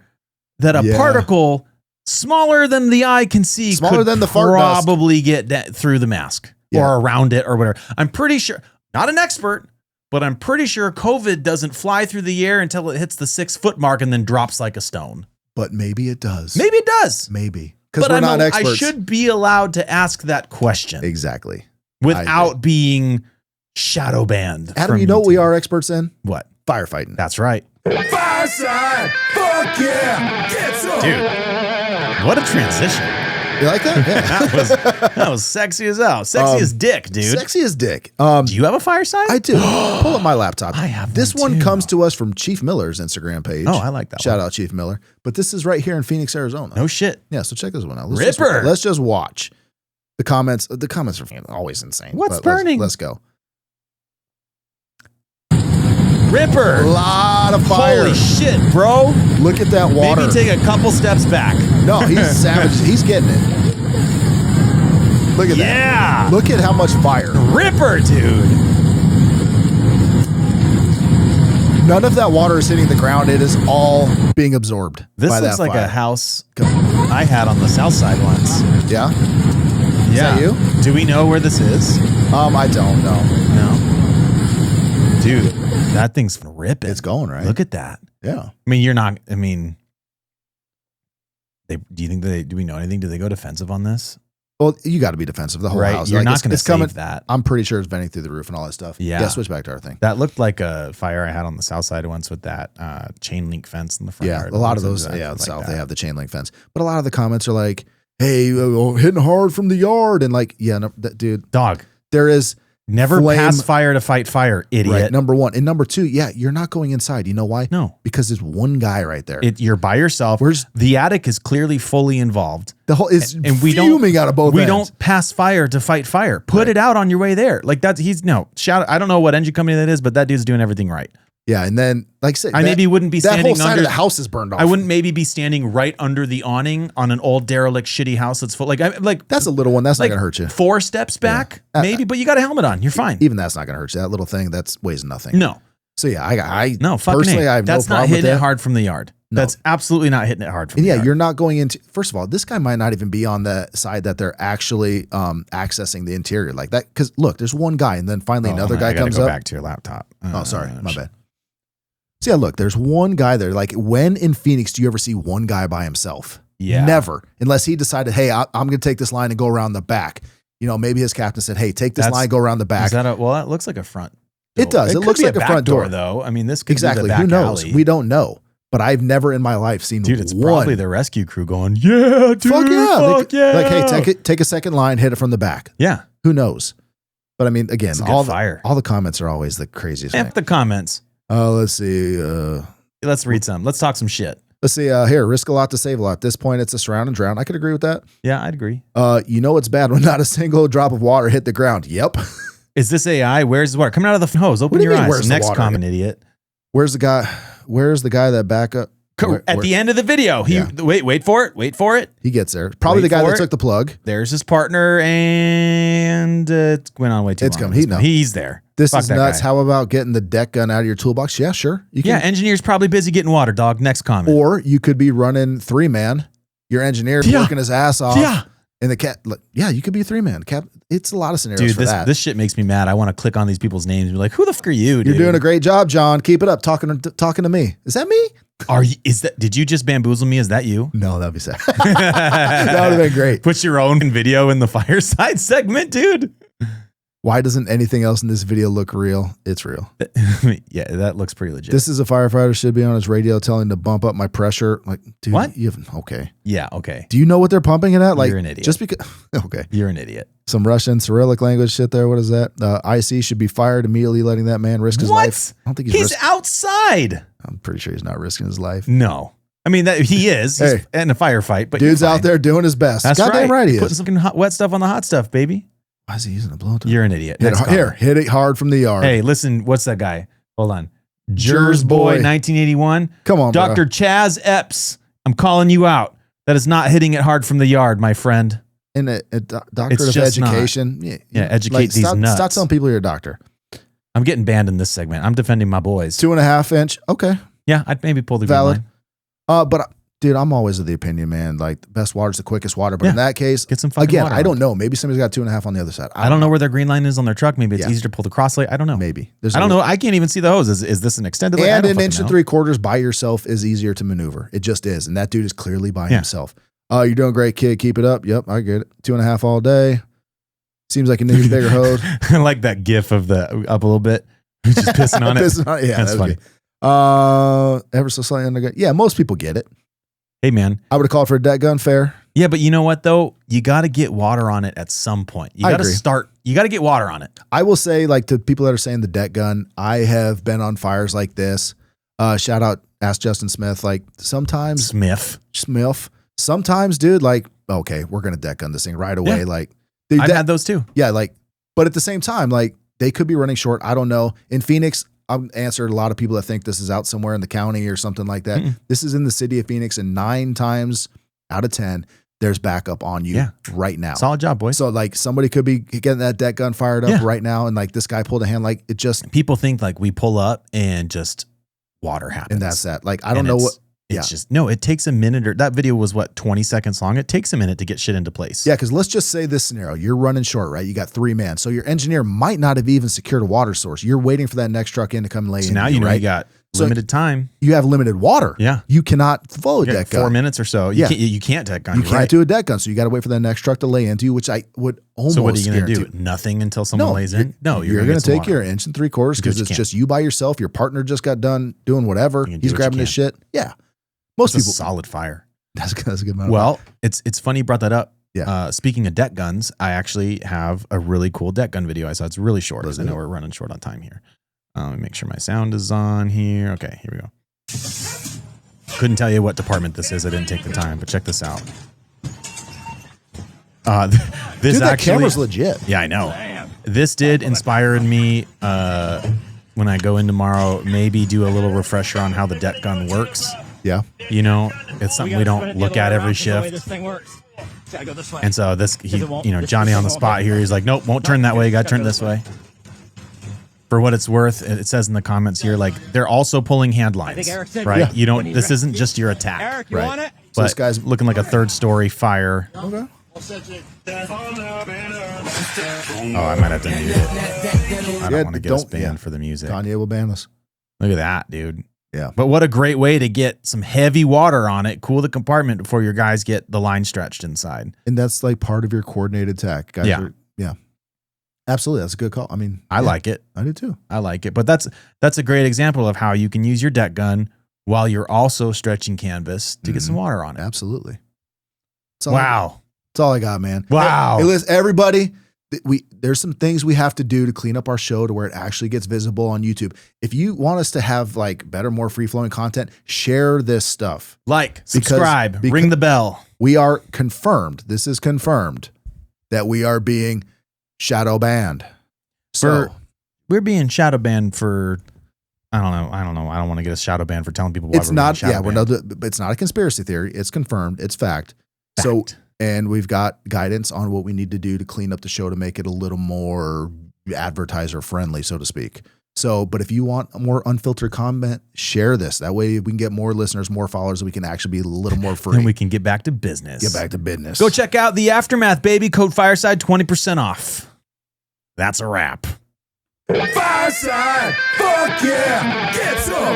Speaker 1: that a particle smaller than the eye can see could
Speaker 2: than the fart
Speaker 1: probably get through the mask or around it or whatever. I'm pretty sure, not an expert, but I'm pretty sure COVID doesn't fly through the air until it hits the 6-foot mark and then drops like a stone.
Speaker 2: But maybe it does.
Speaker 1: Maybe it does.
Speaker 2: Maybe. Because we're not experts.
Speaker 1: I should be allowed to ask that question.
Speaker 2: Exactly.
Speaker 1: Without being shadow banned.
Speaker 2: Adam, you know what we are experts in?
Speaker 1: What?
Speaker 2: Firefighting.
Speaker 1: That's right.
Speaker 13: Fireside! Fuck yeah! Get some!
Speaker 1: Dude, what a transition.
Speaker 2: You like that? Yeah.
Speaker 1: that was sexy as hell. Sexy as dick, dude.
Speaker 2: Sexy as dick.
Speaker 1: Do you have a fireside?
Speaker 2: I do. Pull up my laptop.
Speaker 1: I have
Speaker 2: this one comes to us from Chief Miller's Instagram page.
Speaker 1: Oh, I like that
Speaker 2: Shout out Chief Miller. But this is right here in Phoenix, Arizona.
Speaker 1: No shit.
Speaker 2: Yeah, so check this one out.
Speaker 1: Ripper.
Speaker 2: Let's just watch. The comments are always insane.
Speaker 1: What's burning?
Speaker 2: Let's go.
Speaker 1: Ripper.
Speaker 2: A lot of fire.
Speaker 1: Holy shit, bro.
Speaker 2: Look at that water.
Speaker 1: Maybe take a couple steps back.
Speaker 2: No, he's savage. He's getting it. Look at that.
Speaker 1: Yeah.
Speaker 2: Look at how much fire.
Speaker 1: Ripper, dude.
Speaker 2: None of that water is hitting the ground. It is all being absorbed.
Speaker 1: This
Speaker 2: by
Speaker 1: looks
Speaker 2: that
Speaker 1: like
Speaker 2: fire.
Speaker 1: a house I had on the south side once.
Speaker 2: Yeah. Is that you?
Speaker 1: Do we know where this is?
Speaker 2: I don't know.
Speaker 1: No. Dude, that thing's ripping.
Speaker 2: It's going, right?
Speaker 1: Look at that.
Speaker 2: Yeah.
Speaker 1: I mean, you're not. I mean, do you think do we know anything? Do they go defensive on this?
Speaker 2: Well, you got to be defensive. The whole
Speaker 1: Right.
Speaker 2: house.
Speaker 1: You're
Speaker 2: Like,
Speaker 1: not
Speaker 2: it's
Speaker 1: going to
Speaker 2: it's coming.
Speaker 1: save that.
Speaker 2: I'm pretty sure it's venting through the roof and all that stuff.
Speaker 1: Yeah.
Speaker 2: Switch back to our thing.
Speaker 1: That looked like a fire I had on the south side once with that chain link fence in the front
Speaker 2: Yeah,
Speaker 1: yard.
Speaker 2: a lot of those. Yeah, the south they have the chain link fence, but a lot of the comments are like, "Hey, hitting hard from the yard," and like, yeah, no, dude,
Speaker 1: dog.
Speaker 2: There is
Speaker 1: never pass fire to fight fire, idiot.
Speaker 2: Right, number one, and number two, yeah, you're not going inside. You know why?
Speaker 1: No,
Speaker 2: because there's one guy right there.
Speaker 1: You're by yourself. The attic is clearly fully involved.
Speaker 2: The whole is
Speaker 1: and we
Speaker 2: fuming out of both.
Speaker 1: We
Speaker 2: ends.
Speaker 1: don't pass fire to fight fire. Put it out on your way there. Like that's shout. I don't know what engine company that is, but that dude's doing everything right.
Speaker 2: Yeah, and then like I said,
Speaker 1: I maybe wouldn't be standing
Speaker 2: that whole side
Speaker 1: under
Speaker 2: of the house is burned off.
Speaker 1: I wouldn't maybe be standing right under the awning on an old derelict shitty house that's full. Like
Speaker 2: that's a little one. That's
Speaker 1: like
Speaker 2: not gonna hurt you.
Speaker 1: 4 steps back, maybe, but you got a helmet on. You're fine.
Speaker 2: Even that's not gonna hurt you. That little thing weighs nothing.
Speaker 1: No.
Speaker 2: So yeah, I
Speaker 1: no fucking
Speaker 2: personally, I have
Speaker 1: that's
Speaker 2: no
Speaker 1: not
Speaker 2: problem
Speaker 1: hitting
Speaker 2: with
Speaker 1: it
Speaker 2: that.
Speaker 1: hard from the yard.
Speaker 2: No.
Speaker 1: That's absolutely not hitting it hard from
Speaker 2: And
Speaker 1: the
Speaker 2: yeah,
Speaker 1: yard.
Speaker 2: you're not going into. First of all, this guy might not even be on the side that they're actually accessing the interior like that. Because look, there's one guy, and then finally another guy comes
Speaker 1: go
Speaker 2: up.
Speaker 1: Back to your laptop.
Speaker 2: Oh, sorry, my bad. So yeah, look, there's one guy there. Like, when in Phoenix do you ever see one guy by himself?
Speaker 1: Yeah,
Speaker 2: never, unless he decided, hey, I'm going to take this line and go around the back. You know, maybe his captain said, hey, take this line, go around the back.
Speaker 1: Is that well, that looks like a front.
Speaker 2: It does. It
Speaker 1: could
Speaker 2: looks
Speaker 1: be
Speaker 2: like a
Speaker 1: back
Speaker 2: front door,
Speaker 1: though. I mean, this could
Speaker 2: exactly.
Speaker 1: be the back
Speaker 2: Who knows?
Speaker 1: alley.
Speaker 2: We don't know. But I've never in my life seen
Speaker 1: dude. It's
Speaker 2: one.
Speaker 1: probably the rescue crew going, yeah, dude,
Speaker 2: fuck yeah,
Speaker 1: fuck yeah.
Speaker 2: Like, hey, take a second line, hit it from the back.
Speaker 1: Yeah,
Speaker 2: who knows? But I mean, again, all the comments are always the craziest.
Speaker 1: F
Speaker 2: thing.
Speaker 1: the comments.
Speaker 2: Let's see.
Speaker 1: Let's read some. Let's talk some shit.
Speaker 2: Let's see. Here, risk a lot to save a lot. At this point, it's a surround and drown. I could agree with that.
Speaker 1: Yeah, I'd agree.
Speaker 2: You know it's bad when not a single drop of water hit the ground. Yep.
Speaker 1: Is this AI? Where's the water? Coming out of the hose. Open your eyes.
Speaker 2: Where's
Speaker 1: Next
Speaker 2: the water?
Speaker 1: comment, idiot.
Speaker 2: Where's the guy? Where's the guy that back up?
Speaker 1: At the end of the video, wait for it. Wait for it.
Speaker 2: He gets there. Probably the guy that took the plug.
Speaker 1: There's his partner, and it went on way too long.
Speaker 2: It's coming.
Speaker 1: He's there.
Speaker 2: This
Speaker 1: Fuck
Speaker 2: is
Speaker 1: that
Speaker 2: nuts.
Speaker 1: guy.
Speaker 2: How about getting the deck gun out of your toolbox? Yeah, sure. You can.
Speaker 1: Yeah, engineer's probably busy getting water, dog. Next comment.
Speaker 2: Or you could be running 3-man. Your engineer's working his ass off.
Speaker 1: Yeah.
Speaker 2: And the cat, yeah, you could be a 3-man. It's a lot of scenarios
Speaker 1: dude,
Speaker 2: for that.
Speaker 1: This shit makes me mad. I want to click on these people's names and be like, who the fuck are you, dude?
Speaker 2: You're doing a great job, John. Keep it up. Talking to me. Is that me?
Speaker 1: Did you just bamboozle me? Is that you?
Speaker 2: No, that'd be sad. That would have been great.
Speaker 1: Put your own video in the fireside segment, dude.
Speaker 2: Why doesn't anything else in this video look real? It's real.
Speaker 1: Yeah, that looks pretty legit.
Speaker 2: This is a firefighter should be on his radio telling to bump up my pressure. Like, dude,
Speaker 1: what?
Speaker 2: Okay.
Speaker 1: Yeah, okay.
Speaker 2: Do you know what they're pumping it at? Like,
Speaker 1: you're an idiot.
Speaker 2: Just because. Okay.
Speaker 1: You're an idiot.
Speaker 2: Some Russian Cyrillic language shit there. What is that? IC should be fired immediately, letting that man risk his life. I don't think
Speaker 1: he's outside.
Speaker 2: I'm pretty sure he's not risking his life.
Speaker 1: No. I mean, that he is. He's
Speaker 2: Hey.
Speaker 1: in a firefight, but
Speaker 2: dude's out there doing his best.
Speaker 1: That's
Speaker 2: Goddamn right he is.
Speaker 1: Putting some wet stuff on the hot stuff, baby.
Speaker 2: Why is he using a blowtorch?
Speaker 1: You're an idiot.
Speaker 2: Hit it hard from the yard.
Speaker 1: Hey, listen, what's that guy? Hold on. Jers Boy 1981.
Speaker 2: Come on,
Speaker 1: Dr.
Speaker 2: bro.
Speaker 1: Chaz Epps. I'm calling you out. That is not hitting it hard from the yard, my friend.
Speaker 2: In a doctorate
Speaker 1: It's
Speaker 2: of
Speaker 1: just
Speaker 2: education.
Speaker 1: not. Yeah, educate these nuts.
Speaker 2: Stop telling people you're a doctor.
Speaker 1: I'm getting banned in this segment. I'm defending my boys.
Speaker 2: 2.5 inch. Okay.
Speaker 1: Yeah, I'd maybe pull the
Speaker 2: Valid.
Speaker 1: green line.
Speaker 2: But dude, I'm always of the opinion, man, like the best water is the quickest water. But in that case,
Speaker 1: get some fucking
Speaker 2: again,
Speaker 1: water
Speaker 2: I don't know. Maybe somebody's got 2.5 on the other side.
Speaker 1: I don't know where their green line is on their truck. Maybe it's easier to pull the cross light. I don't know.
Speaker 2: Maybe.
Speaker 1: I don't know. I can't even see the hose. Is this an extended light?
Speaker 2: And 1 3/4 inch by yourself is easier to maneuver. It just is. And that dude is clearly by himself. You're doing great, kid. Keep it up. Yep, I get it. 2.5 all day. Seems like a new bigger hose.
Speaker 1: I like that gif of the up a little bit. He's just pissing on it.
Speaker 2: Pissing on it. Yeah,
Speaker 1: that's funny.
Speaker 2: Ever so slightly under. Yeah, most people get it.
Speaker 1: Hey, man.
Speaker 2: I would have called for a deck gun. Fair.
Speaker 1: Yeah, but you know what, though? You got to get water on it at some point. You got to start. You got to get water on it.
Speaker 2: I will say, like, to people that are saying the deck gun, I have been on fires like this. Shout out, Ask Justin Smith. Like, sometimes.
Speaker 1: Smith.
Speaker 2: Sometimes, dude, like, okay, we're going to deck gun this thing right away.
Speaker 1: Yeah.
Speaker 2: Like, dude,
Speaker 1: I've had those too.
Speaker 2: Yeah, like, but at the same time, like, they could be running short. I don't know. In Phoenix, I've answered a lot of people that think this is out somewhere in the county or something like that.
Speaker 1: Mm-mm.
Speaker 2: This is in the city of Phoenix, and 9 times out of 10, there's backup on you right now.
Speaker 1: Solid job, boys.
Speaker 2: So, like, somebody could be getting that deck gun fired up right now, and, like, this guy pulled a hand. Like, it just.
Speaker 1: People think, like, we pull up and just water happens.
Speaker 2: And that's that. Like, I don't know what.
Speaker 1: It's just, no, it takes a minute, or that video was what, 20 seconds long? It takes a minute to get shit into place.
Speaker 2: Yeah, because let's just say this scenario. You're running short, right? You got 3 men. So your engineer might not have even secured a water source. You're waiting for that next truck in to come lay in.
Speaker 1: So now you know
Speaker 2: right?
Speaker 1: you got limited time.
Speaker 2: You have limited water.
Speaker 1: Yeah.
Speaker 2: You cannot flow a deck gun.
Speaker 1: 4 minutes or so. You can't deck gun.
Speaker 2: You can't do a deck gun. So you got to wait for that next truck to lay into you, which I would almost
Speaker 1: So what are you going to
Speaker 2: guarantee.
Speaker 1: do? Nothing until someone lays in? No,
Speaker 2: you're going to take your 1 3/4 because it's just you by yourself. Your partner just got done doing whatever. He's grabbing his shit. Yeah. Most people.
Speaker 1: Solid fire.
Speaker 2: That's a good amount.
Speaker 1: Well, it's funny you brought that up.
Speaker 2: Yeah.
Speaker 1: Speaking of deck guns, I actually have a really cool deck gun video I saw. It's really short because I know we're running short on time here. Let me make sure my sound is on here. Okay, here we go. Couldn't tell you what department this is. I didn't take the time, but check this out. This
Speaker 2: Dude, that
Speaker 1: actually,
Speaker 2: camera's legit.
Speaker 1: Yeah, I know. This did inspire me when I go in tomorrow, maybe do a little refresher on how the deck gun works.
Speaker 2: Yeah.
Speaker 1: You know, it's something we don't look at every shift. And so Johnny on the spot here, he's like, nope, won't turn that way. Got to turn this way. For what it's worth, it says in the comments here, like they're also pulling hand lines, right? Yeah. You don't. This isn't just your attack, right? But so this guy's looking like a 3rd story fire. Okay. Oh, I might have to mute it. I don't want to get us banned for the music.
Speaker 2: Kanye will ban us.
Speaker 1: Look at that, dude.
Speaker 2: Yeah.
Speaker 1: But what a great way to get some heavy water on it, cool the compartment before your guys get the line stretched inside.
Speaker 2: And that's like part of your coordinated attack. Guys
Speaker 1: yeah.
Speaker 2: Yeah. Absolutely. That's a good call. I mean,
Speaker 1: I like it.
Speaker 2: I do too.
Speaker 1: I like it. But that's a great example of how you can use your deck gun while you're also stretching canvas to get some water on it.
Speaker 2: Absolutely.
Speaker 1: Wow.
Speaker 2: That's all I got, man.
Speaker 1: Wow.
Speaker 2: Hey, listen, everybody, there's some things we have to do to clean up our show to where it actually gets visible on YouTube. If you want us to have like better, more free-flowing content, share this stuff.
Speaker 1: Subscribe, ring the bell.
Speaker 2: We are confirmed. This is confirmed that we are being shadow banned.
Speaker 1: We're being shadow banned for, I don't know. I don't want to get a shadow ban for telling people why
Speaker 2: it's
Speaker 1: we're
Speaker 2: not.
Speaker 1: Shadow
Speaker 2: banned. It's not a conspiracy theory. It's confirmed. It's fact. And we've got guidance on what we need to do to clean up the show to make it a little more advertiser friendly, so to speak. So, but if you want more unfiltered comment, share this. That way we can get more listeners, more followers, and we can actually be a little more free.
Speaker 1: And we can get back to business.
Speaker 2: Go
Speaker 1: check out the Aftermath, baby. Code Fireside, 20% off. That's a wrap.
Speaker 13: Fireside, fuck yeah, get some.